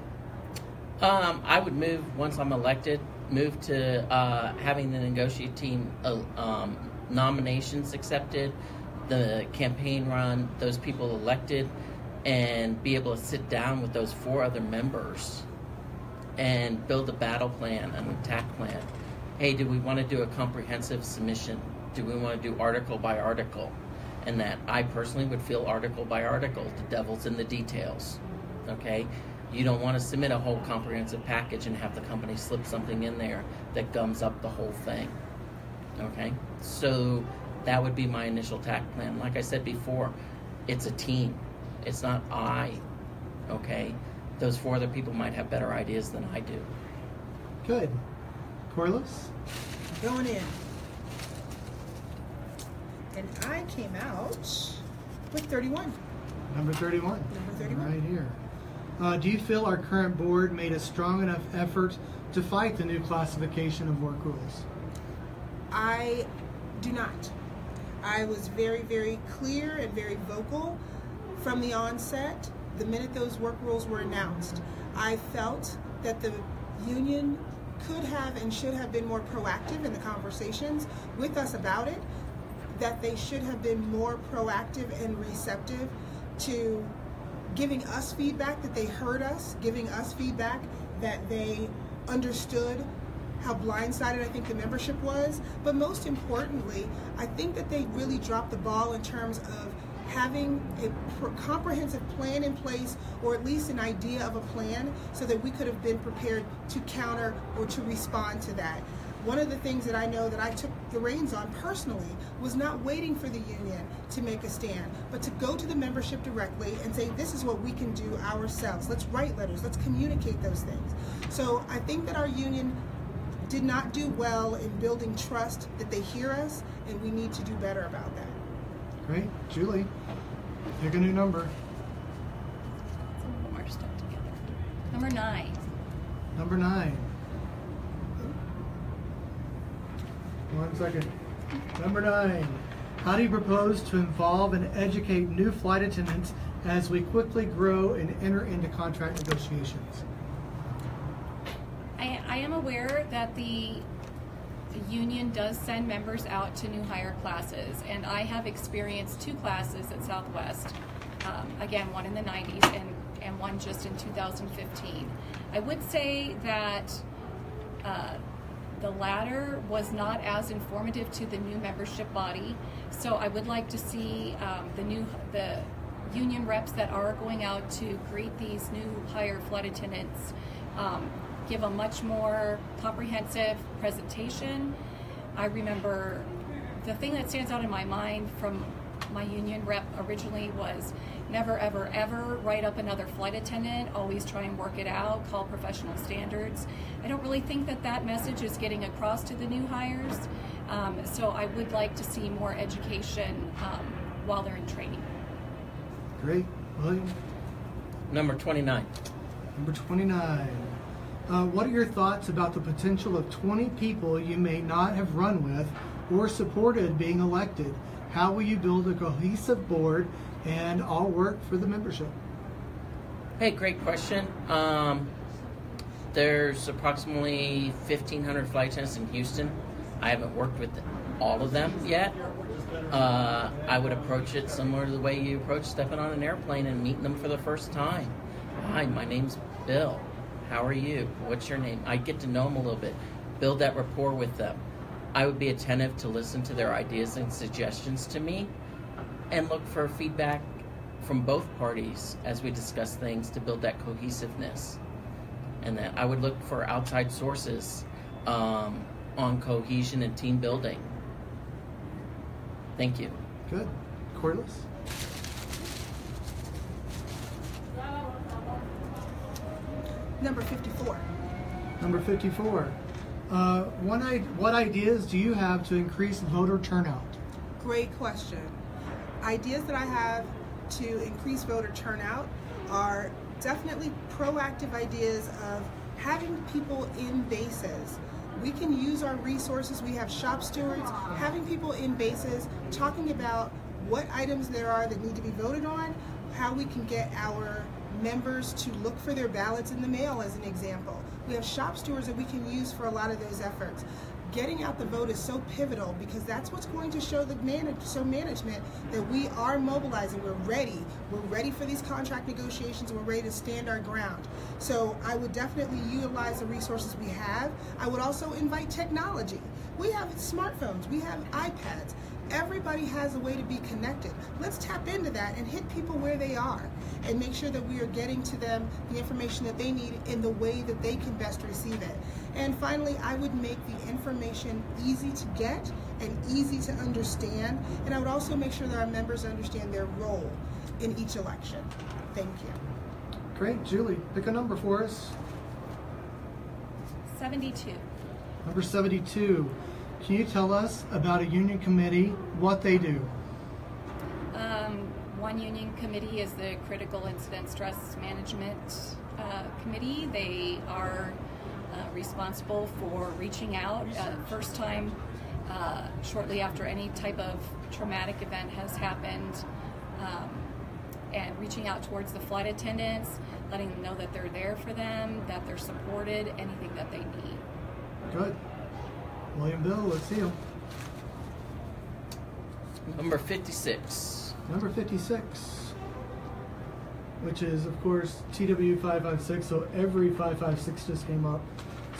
I would move, once I'm elected, move to having the negotiating team nominations accepted, the campaign run, those people elected, and be able to sit down with those 4 other members and build a battle plan, an attack plan. Hey, do we want to do a comprehensive submission? Do we want to do article by article? And that I personally would feel article by article. The devil's in the details. Okay? You don't want to submit a whole comprehensive package and have the company slip something in there that gums up the whole thing. Okay? So that would be my initial attack plan. Like I said before, it's a team. It's not I. Okay? Those 4 other people might have better ideas than I do. Good. Corliss? Going in. And I came out with 31. Number 31. Number 31. Right here. Do you feel our current board made a strong enough effort to fight the new classification of work rules? I do not. I was very, very clear and very vocal from the onset. The minute those work rules were announced, I felt that the union could have and should have been more proactive in the conversations with us about it, that they should have been more proactive and receptive to giving us feedback, that they heard us, giving us feedback, that they understood how blindsided I think the membership was. But most importantly, I think that they really dropped the ball in terms of having a comprehensive plan in place, or at least an idea of a plan, so that we could have been prepared to counter or to respond to that. One of the things that I know that I took the reins on personally was not waiting for the union to make a stand, but to go to the membership directly and say, this is what we can do ourselves. Let's write letters, let's communicate those things. So I think that our union did not do well in building trust that they hear us, and we need to do better about that. Great. Julie, pick a new number. Some of them are stuck together. Number 9. Number 9. 1 second. Number 9. How do you propose to involve and educate new flight attendants as we quickly grow and enter into contract negotiations? I am aware that the union does send members out to new hire classes, and I have experienced 2 classes at Southwest. Again, one in the 90s and one just in 2015. I would say that the latter was not as informative to the new membership body, so I would like to see the union reps that are going out to greet these new hire flight attendants give a much more comprehensive presentation. I remember the thing that stands out in my mind from my union rep originally was never, ever, ever write up another flight attendant, always try and work it out, call professional standards. I don't really think that that message is getting across to the new hires, so I would like to see more education while they're in training. Great. William? Number 29. Number 29. What are your thoughts about the potential of 20 people you may not have run with or supported being elected? How will you build a cohesive board and all work for the membership? Hey, great question. There's approximately 1,500 flight attendants in Houston. I haven't worked with all of them yet. I would approach it similar to the way you approach stepping on an airplane and meeting them for the first time. Hi, my name's Bill. How are you? What's your name? I get to know them a little bit. Build that rapport with them. I would be attentive to listen to their ideas and suggestions to me and look for feedback from both parties as we discuss things to build that cohesiveness. And that I would look for outside sources on cohesion and team building. Thank you. Good. Cordless? Number 54. Number 54. What ideas do you have to increase voter turnout? Great question. Ideas that I have to increase voter turnout are definitely proactive ideas of having people in bases. We can use our resources. We have shop stewards, having people in bases, talking about what items there are that need to be voted on, how we can get our members to look for their ballots in the mail, as an example. We have shop stewards that we can use for a lot of those efforts. Getting out the vote is so pivotal because that's what's going to show management that we are mobilizing. We're ready. We're ready for these contract negotiations. We're ready to stand our ground. So I would definitely utilize the resources we have. I would also invite technology. We have smartphones. We have iPads. Everybody has a way to be connected. Let's tap into that and hit people where they are and make sure that we are getting to them the information that they need in the way that they can best receive it. And finally, I would make the information easy to get and easy to understand. And I would also make sure that our members understand their role in each election. Thank you. Great. Julie, pick a number for us. 72. Number 72. Can you tell us about a union committee, what they do? One union committee is the Critical Incident Stress Management Committee. They are responsible for reaching out first time shortly after any type of traumatic event has happened, and reaching out towards the flight attendants, letting them know that they're there for them, that they're supported, anything that they need. Good. William Bill, let's see him. Number 56. Number 56, which is, of course, TW 556, so every 556 just came up.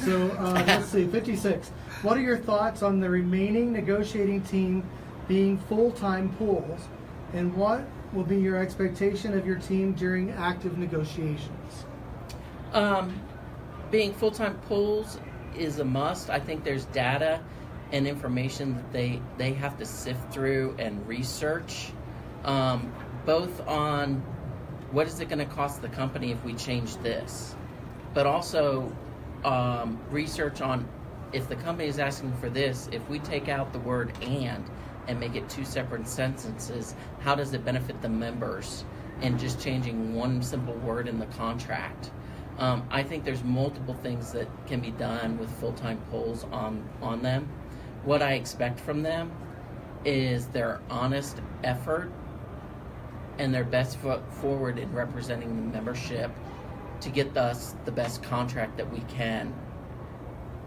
So let's see, 56. What are your thoughts on the remaining negotiating team being full-time pools, and what will be your expectation of your team during active negotiations? Being full-time pools is a must. I think there's data and information that they have to sift through and research, both on what is it going to cost the company if we change this, but also research on if the company is asking for this, if we take out the word and make it two separate sentences, how does it benefit the members in just changing one simple word in the contract? I think there's multiple things that can be done with full-time polls on them. What I expect from them is their honest effort and their best foot forward in representing the membership to get us the best contract that we can.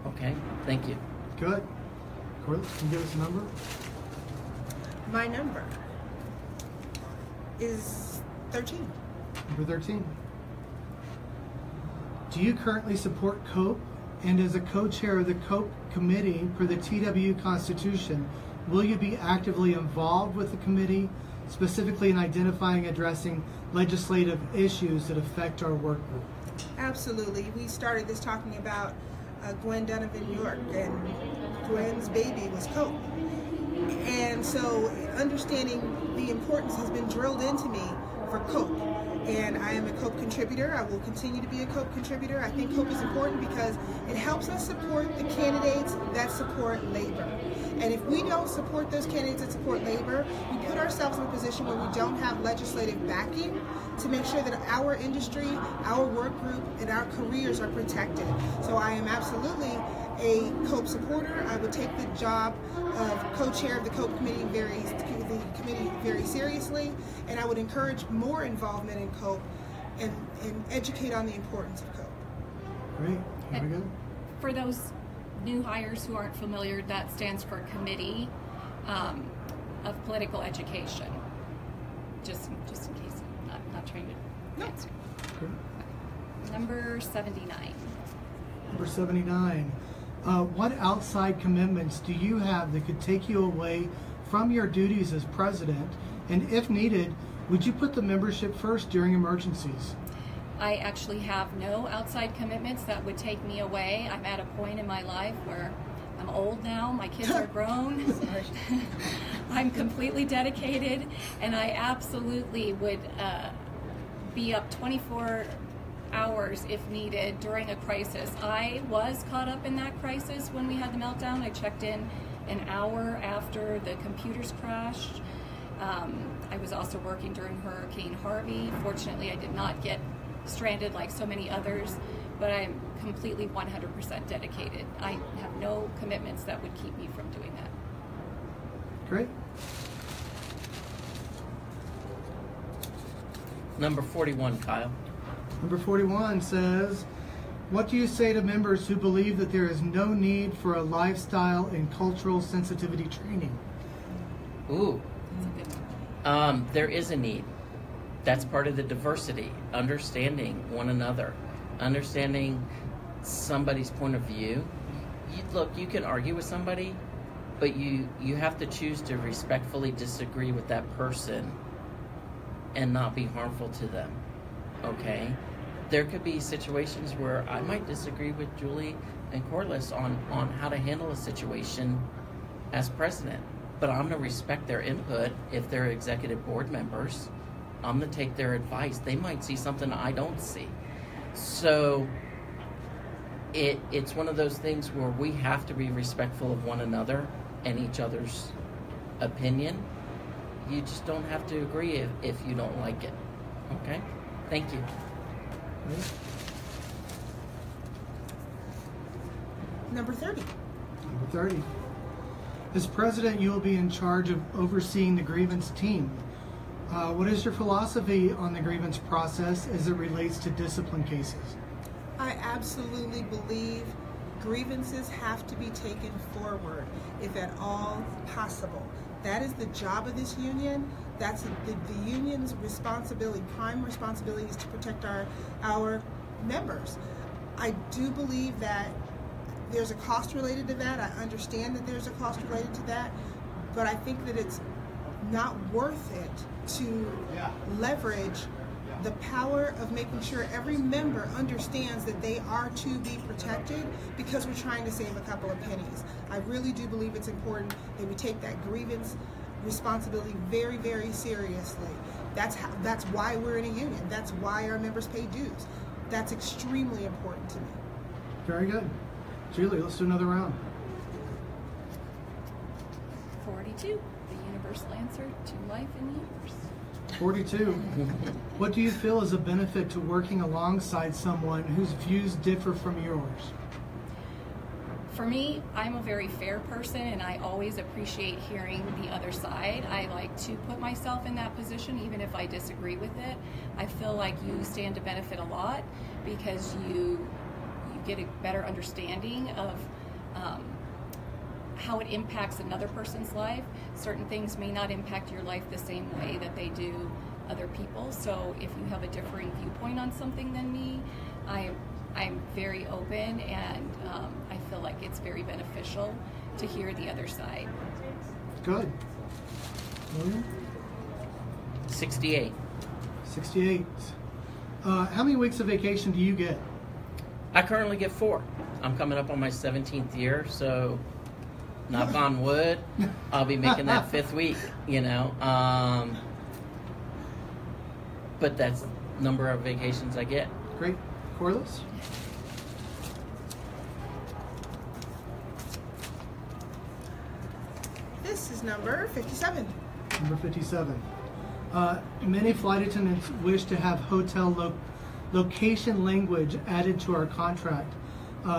Okay, thank you. Good. Corliss, can you give us a number? My number is 13. Number 13. Do you currently support COPE? And as a co-chair of the COPE committee for the TW Constitution, will you be actively involved with the committee, specifically in identifying and addressing legislative issues that affect our work group? Absolutely. We started this talking about Gwen Donovan York, and Gwen's baby was COPE. And so understanding the importance has been drilled into me for COPE. And I am a COPE contributor. I will continue to be a COPE contributor. I think COPE is important because it helps us support the candidates that support labor. And if we don't support those candidates that support labor, we put ourselves in a position where we don't have legislative backing to make sure that our industry, our work group, and our careers are protected. So I am absolutely a COPE supporter. I would take the job of co-chair of the COPE committee very seriously, and I would encourage more involvement in COPE and educate on the importance of COPE. Great. Very good. For those new hires who aren't familiar, that stands for Committee of Political Education. Just in case I'm not trying to answer. Great. Number 79. Number 79. What outside commitments do you have that could take you away from your duties as president? And if needed, would you put the membership first during emergencies? I actually have no outside commitments that would take me away. I'm at a point in my life where I'm old now, my kids are grown. I'm completely dedicated, and I absolutely would be up 24 hours if needed during a crisis. I was caught up in that crisis when we had the meltdown. I checked in an hour after the computers crashed. I was also working during Hurricane Harvey. Fortunately, I did not get stranded like so many others, but I'm completely 100% dedicated. I have no commitments that would keep me from doing that. Great. Number 41, Kyle. Number 41 says, what do you say to members who believe that there is no need for a lifestyle and cultural sensitivity training? Ooh. That's a good one. There is a need. That's part of the diversity, understanding one another, understanding somebody's point of view. Look, you can argue with somebody, but you have to choose to respectfully disagree with that person and not be harmful to them, okay? There could be situations where I might disagree with Julie and Corliss on how to handle a situation as president, but I'm going to respect their input if they're executive board members. I'm going to take their advice. They might see something I don't see. So it's one of those things where we have to be respectful of one another and each other's opinion. You just don't have to agree if you don't like it. Okay? Thank you. Number 30. Number 30. As president, you will be in charge of overseeing the grievance team. What is your philosophy on the grievance process as it relates to discipline cases? I absolutely believe grievances have to be taken forward, if at all possible. That is the job of this union. That's the union's responsibility, prime responsibility is to protect our members. I do believe that there's a cost related to that. I understand that there's a cost related to that, but I think that it's not worth it to leverage the power of making sure every member understands that they are to be protected because we're trying to save a couple of pennies. I really do believe it's important that we take that grievance responsibility very, very seriously. That's why we're in a union. That's why our members pay dues. That's extremely important to me. Very good. Julie, let's do another round. 42. The universal answer to life in the universe. 42. What do you feel is a benefit to working alongside someone whose views differ from yours? For me, I'm a very fair person, and I always appreciate hearing the other side. I like to put myself in that position, even if I disagree with it. I feel like you stand to benefit a lot because you get a better understanding of how it impacts another person's life. Certain things may not impact your life the same way that they do other people. So if you have a differing viewpoint on something than me, I'm very open, and I feel like it's very beneficial to hear the other side. Good. William? 68. 68. How many weeks of vacation do you get? I currently get 4. I'm coming up on my 17th year, so knock on wood, I'll be making that 5th week, you know. But that's the number of vacations I get. Great. Corliss? This is number 57. Number 57. Many flight attendants wish to have hotel location language added to our contract,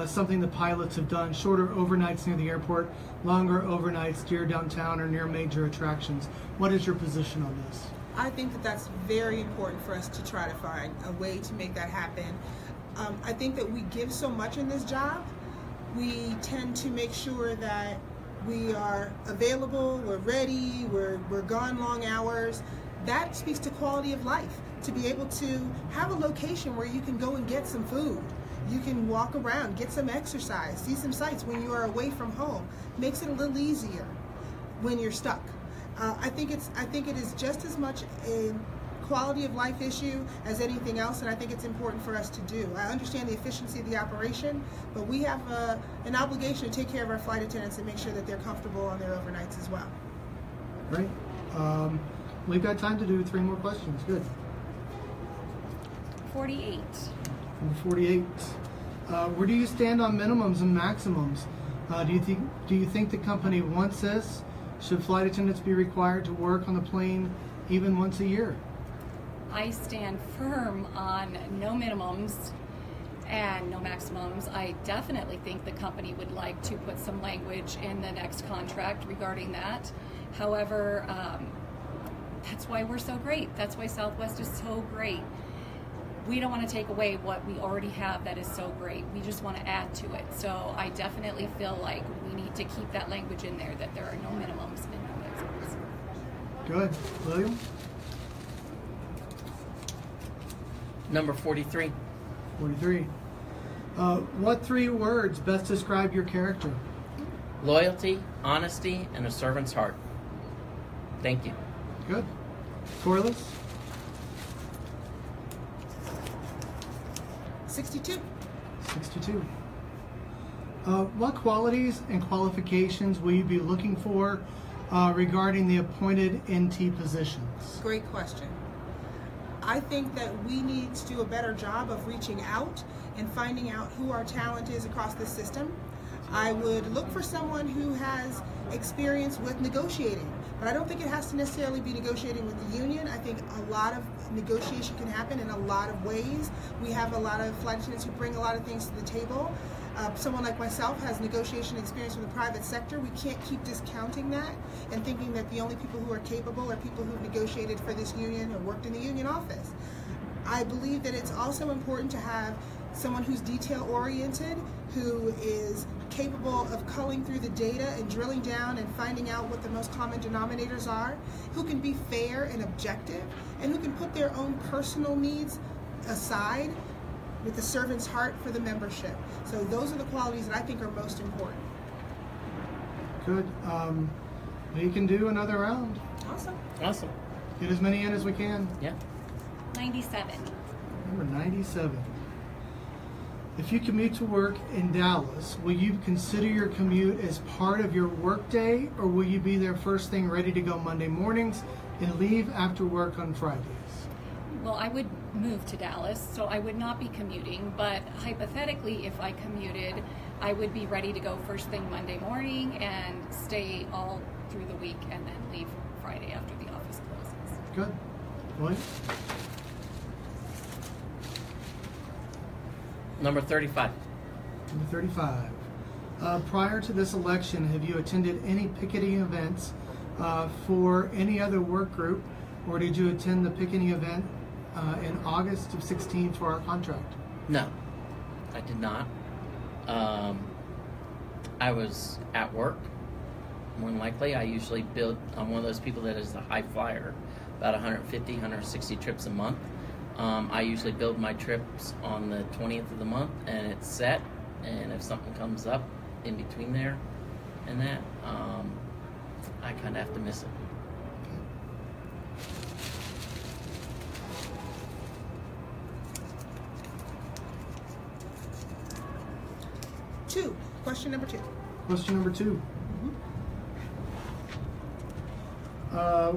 something the pilots have done. Shorter overnights near the airport, longer overnights near downtown or near major attractions. What is your position on this? I think that that's very important for us to try to find a way to make that happen. I think that we give so much in this job. We tend to make sure that we are available, we're ready, we're gone long hours. That speaks to quality of life. To be able to have a location where you can go and get some food, you can walk around, get some exercise, see some sights when you are away from home, makes it a little easier when you're stuck. I think it is just as much a quality of life issue as anything else, and I think it's important for us to do. I understand the efficiency of the operation, but we have an obligation to take care of our flight attendants and make sure that they're comfortable on their overnights as well. Great. We've got time to do 3 more questions. Good. 48. Number 48. Where do you stand on minimums and maximums? Do you think the company wants this? Should flight attendants be required to work on the plane even once a year? I stand firm on no minimums and no maximums. I definitely think the company would like to put some language in the next contract regarding that. However, that's why we're so great. That's why Southwest is so great. We don't want to take away what we already have that is so great. We just want to add to it. So I definitely feel like we need to keep that language in there, that there are no minimums and no maximums. Good. William? Number 43. 43. What 3 words best describe your character? Loyalty, honesty, and a servant's heart. Thank you. Good. Corliss? 62. 62. What qualities and qualifications will you be looking for regarding the appointed NT positions? Great question. I think that we need to do a better job of reaching out and finding out who our talent is across the system. I would look for someone who has experience with negotiating, but I don't think it has to necessarily be negotiating with the union. I think a lot of negotiation can happen in a lot of ways. We have a lot of flight attendants who bring a lot of things to the table. Someone like myself has negotiation experience with the private sector. We can't keep discounting that and thinking that the only people who are capable are people who've negotiated for this union or worked in the union office. I believe that it's also important to have someone who's detail-oriented, who is capable of culling through the data and drilling down and finding out what the most common denominators are, who can be fair and objective, and who can put their own personal needs aside with the servant's heart for the membership. So those are the qualities that I think are most important. Good. We can do another round. Awesome. Awesome. Get as many in as we can. Yeah. 97. Number 97. If you commute to work in Dallas, will you consider your commute as part of your work day, or will you be there first thing ready to go Monday mornings and leave after work on Fridays? Well, I would move to Dallas, so I would not be commuting, but hypothetically, if I commuted, I would be ready to go first thing Monday morning and stay all through the week and then leave Friday after the office closes. Good. William? Number 35. Number 35. Prior to this election, have you attended any picketing events for any other work group, or did you attend the picketing event in August of 16 for our contract? No, I did not. I was at work, more than likely. I usually build, I'm one of those people that is a high flyer, about 150, 160 trips a month. I usually build my trips on the 20th of the month, and it's set, and if something comes up in between there and that, I kind of have to miss it. Question number 2. Question number 2.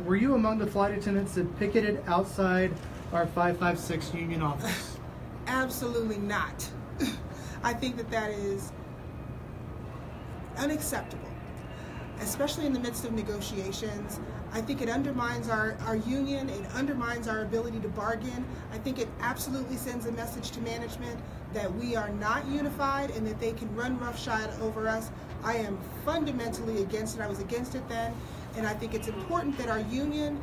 Were you among the flight attendants that picketed outside our 556 union office? Absolutely not. I think that that is unacceptable, especially in the midst of negotiations. I think it undermines our union, it undermines our ability to bargain. I think it absolutely sends a message to management that we are not unified and that they can run roughshod over us. I am fundamentally against it. I was against it then, and I think it's important that our union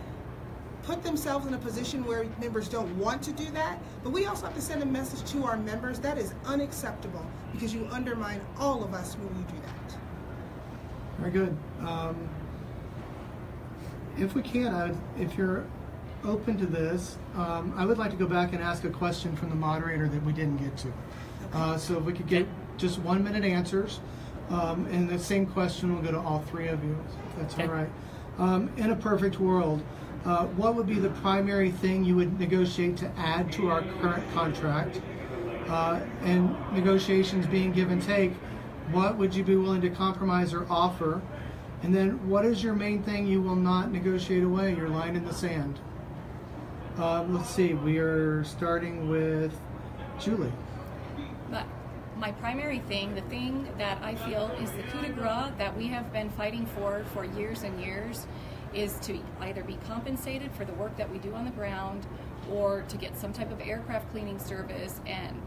put themselves in a position where members don't want to do that, but we also have to send a message to our members that is unacceptable, because you undermine all of us when you do that. Very good. If we can, if you're open to this, I would like to go back and ask a question from the moderator that we didn't get to. So if we could get just 1 minute answers, and the same question will go to all three of you, if that's all right. In a perfect world, what would be the primary thing you would negotiate to add to our current contract? And negotiations being give and take, what would you be willing to compromise or offer? And then what is your main thing you will not negotiate away, your line in the sand? Let's see, we are starting with Julie. But my primary thing, the thing that I feel is the coup de grace that we have been fighting for years and years, is to either be compensated for the work that we do on the ground, or to get some type of aircraft cleaning service, and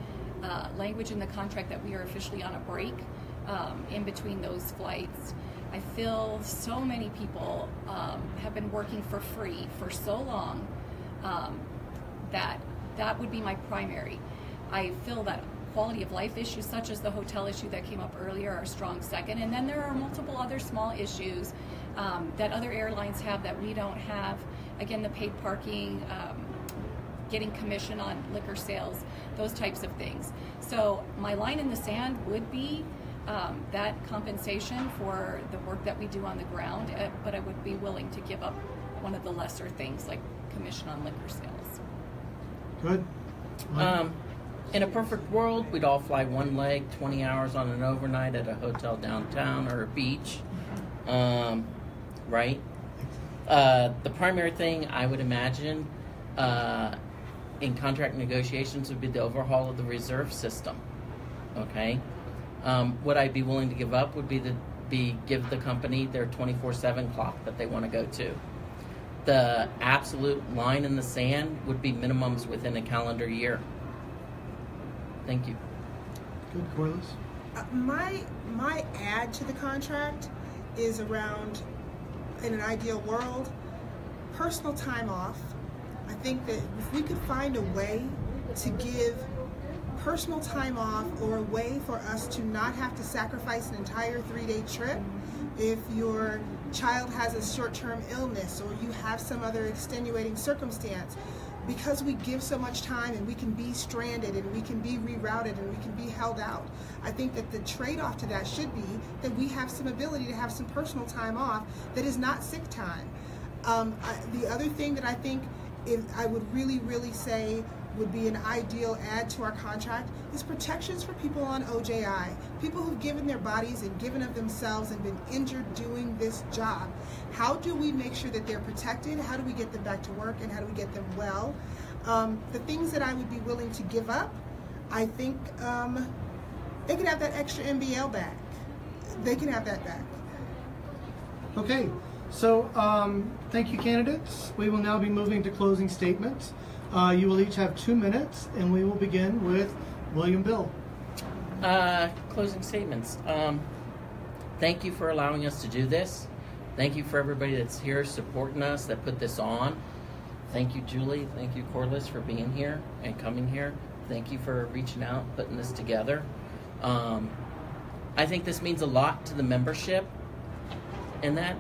language in the contract that we are officially on a break in between those flights. I feel so many people have been working for free for so long that would be my primary. I feel that quality of life issues such as the hotel issue that came up earlier are a strong second, and then there are multiple other small issues that other airlines have that we don't have. Again, the paid parking, getting commission on liquor sales, those types of things. So my line in the sand would be that compensation for the work that we do on the ground, but I would be willing to give up one of the lesser things like commission on liquor sales. Good. In a perfect world, we'd all fly one leg, 20 hours on an overnight at a hotel downtown or a beach, right? The primary thing I would imagine in contract negotiations would be the overhaul of the reserve system, okay? What I'd be willing to give up would be give the company their 24/7 clock that they want to go to. The absolute line in the sand would be minimums within a calendar year. Thank you. Good, Corliss. My add to the contract is around, in an ideal world, personal time off. I think that if we could find a way to give personal time off, or a way for us to not have to sacrifice an entire 3-day trip if your child has a short-term illness or you have some other extenuating circumstance, because we give so much time and we can be stranded and we can be rerouted and we can be held out. I think that the trade-off to that should be that we have some ability to have some personal time off that is not sick time. The other thing that I think I would really say would be an ideal add to our contract is protections for people on OJI, people who've given their bodies and given of themselves and been injured doing this job. How do we make sure that they're protected? How do we get them back to work, and how do we get them well? The things that I would be willing to give up, I think they can have that extra MBL back. They can have that back. Okay, so thank you, candidates. We will now be moving to closing statements. You will each have 2 minutes, and we will begin with William Bill. Closing statements. Thank you for allowing us to do this. Thank you for everybody that's here supporting us, that put this on. Thank you, Julie. Thank you, Corliss, for being here and coming here. Thank you for reaching out, putting this together. I think this means a lot to the membership, and that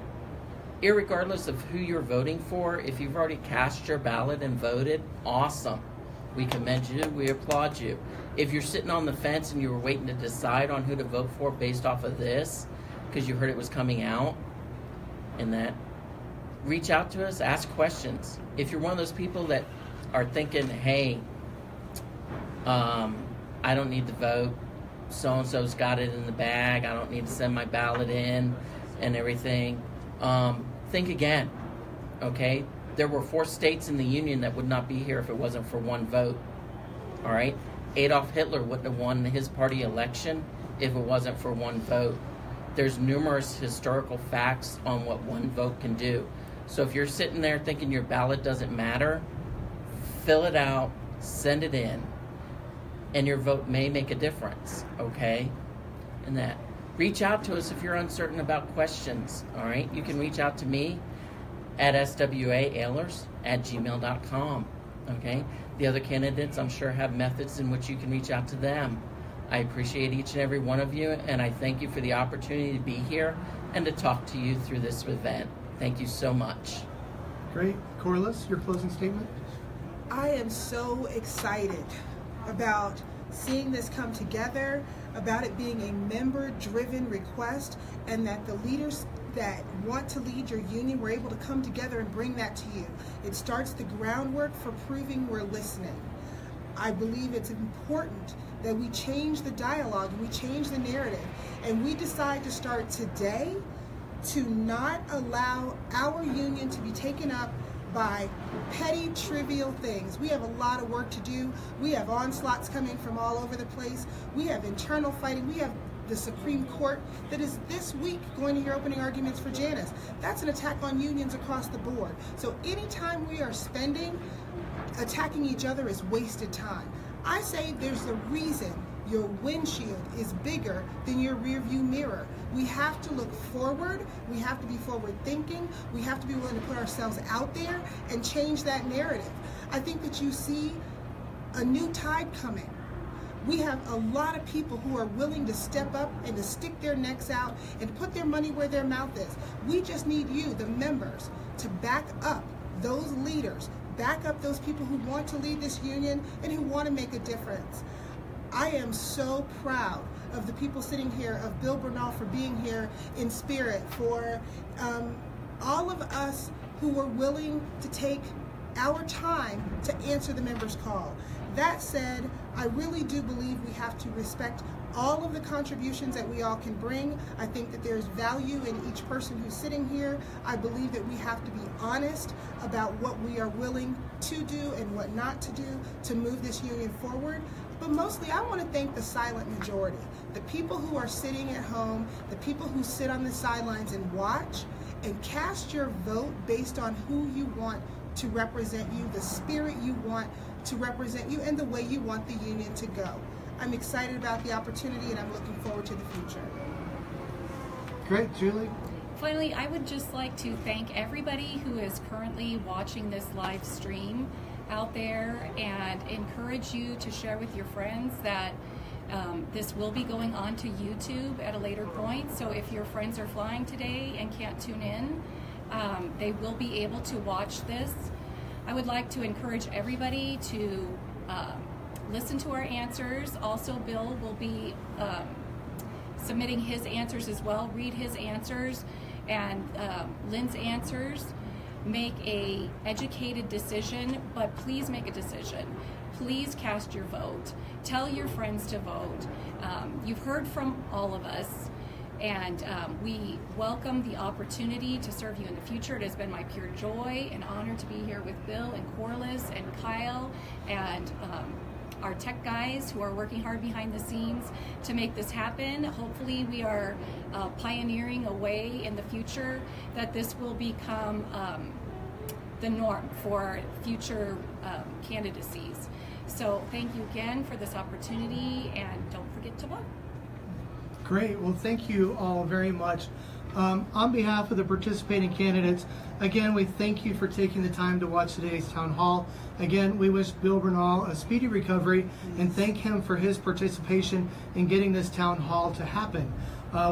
irregardless of who you're voting for, if you've already cast your ballot and voted, awesome. We commend you. We applaud you. If you're sitting on the fence and you were waiting to decide on who to vote for based off of this, because you heard it was coming out, and that, reach out to us, ask questions. If you're one of those people that are thinking, hey, I don't need to vote, so-and-so's got it in the bag, I don't need to send my ballot in and everything, think again, okay? There were 4 states in the Union that would not be here if it wasn't for one vote, all right? Adolf Hitler wouldn't have won his party election if it wasn't for one vote. There's numerous historical facts on what one vote can do. So if you're sitting there thinking your ballot doesn't matter, fill it out, send it in, and your vote may make a difference, okay? And that. Reach out to us if you're uncertain about questions, all right? You can reach out to me at swaehlers@gmail.com. Okay? The other candidates, I'm sure, have methods in which you can reach out to them. I appreciate each and every one of you, and I thank you for the opportunity to be here and to talk to you through this event. Thank you so much. Great. Corliss, your closing statement? I am so excited about seeing this come together, about it being a member-driven request, and that the leaders that want to lead your union were able to come together and bring that to you. It starts the groundwork for proving we're listening. I believe it's important that we change the dialogue and we change the narrative, and we decide to start today to not allow our union to be taken up by petty, trivial things. We have a lot of work to do. We have onslaughts coming from all over the place. We have internal fighting. We have the Supreme Court that is this week going to hear opening arguments for Janus. That's an attack on unions across the board. So anytime we are spending attacking each other is wasted time. I say there's a reason your windshield is bigger than your rear view mirror. We have to look forward. We have to be forward thinking. We have to be willing to put ourselves out there and change that narrative. I think that you see a new tide coming. We have a lot of people who are willing to step up and to stick their necks out and put their money where their mouth is. We just need you, the members, to back up those leaders, back up those people who want to lead this union and who want to make a difference. I am so proud of the people sitting here, of Bill Bernal for being here in spirit, for all of us who were willing to take our time to answer the members' call. That said, I really do believe we have to respect all of the contributions that we all can bring. I think that there's value in each person who's sitting here. I believe that we have to be honest about what we are willing to do and what not to do to move this union forward. But mostly, I want to thank the silent majority, the people who are sitting at home, the people who sit on the sidelines and watch, and cast your vote based on who you want to represent you, the spirit you want to represent you, and the way you want the union to go. I'm excited about the opportunity, and I'm looking forward to the future. Great. Julie? Finally, I would just like to thank everybody who is currently watching this live stream out there and encourage you to share with your friends that this will be going on to YouTube at a later point. So if your friends are flying today and can't tune in, they will be able to watch this. I would like to encourage everybody to listen to our answers. Also, Bill will be submitting his answers as well. Read his answers and Lynn's answers. Make a educated decision, but please make a decision. Please cast your vote. Tell your friends to vote. You've heard from all of us, and we welcome the opportunity to serve you in the future. It has been my pure joy and honor to be here with Bill and Corliss and Kyle and our tech guys who are working hard behind the scenes to make this happen. Hopefully we are pioneering a way in the future that this will become the norm for future candidacies. So thank you again for this opportunity, and don't forget to vote. Great. Well, thank you all very much. On behalf of the participating candidates, again, we thank you for taking the time to watch today's town hall. Again, we wish Bill Bernal a speedy recovery and thank him for his participation in getting this town hall to happen.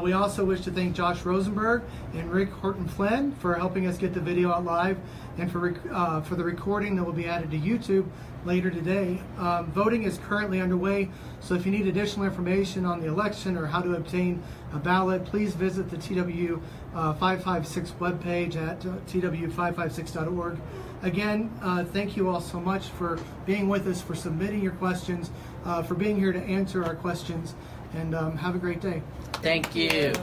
We also wish to thank Josh Rosenberg and Rick Horton-Flynn for helping us get the video out live and for the recording that will be added to YouTube later today. Voting is currently underway, so if you need additional information on the election or how to obtain a ballot, please visit the TW 556 webpage at tw556.org. Again, thank you all so much for being with us, for submitting your questions, for being here to answer our questions, and have a great day. Thank you.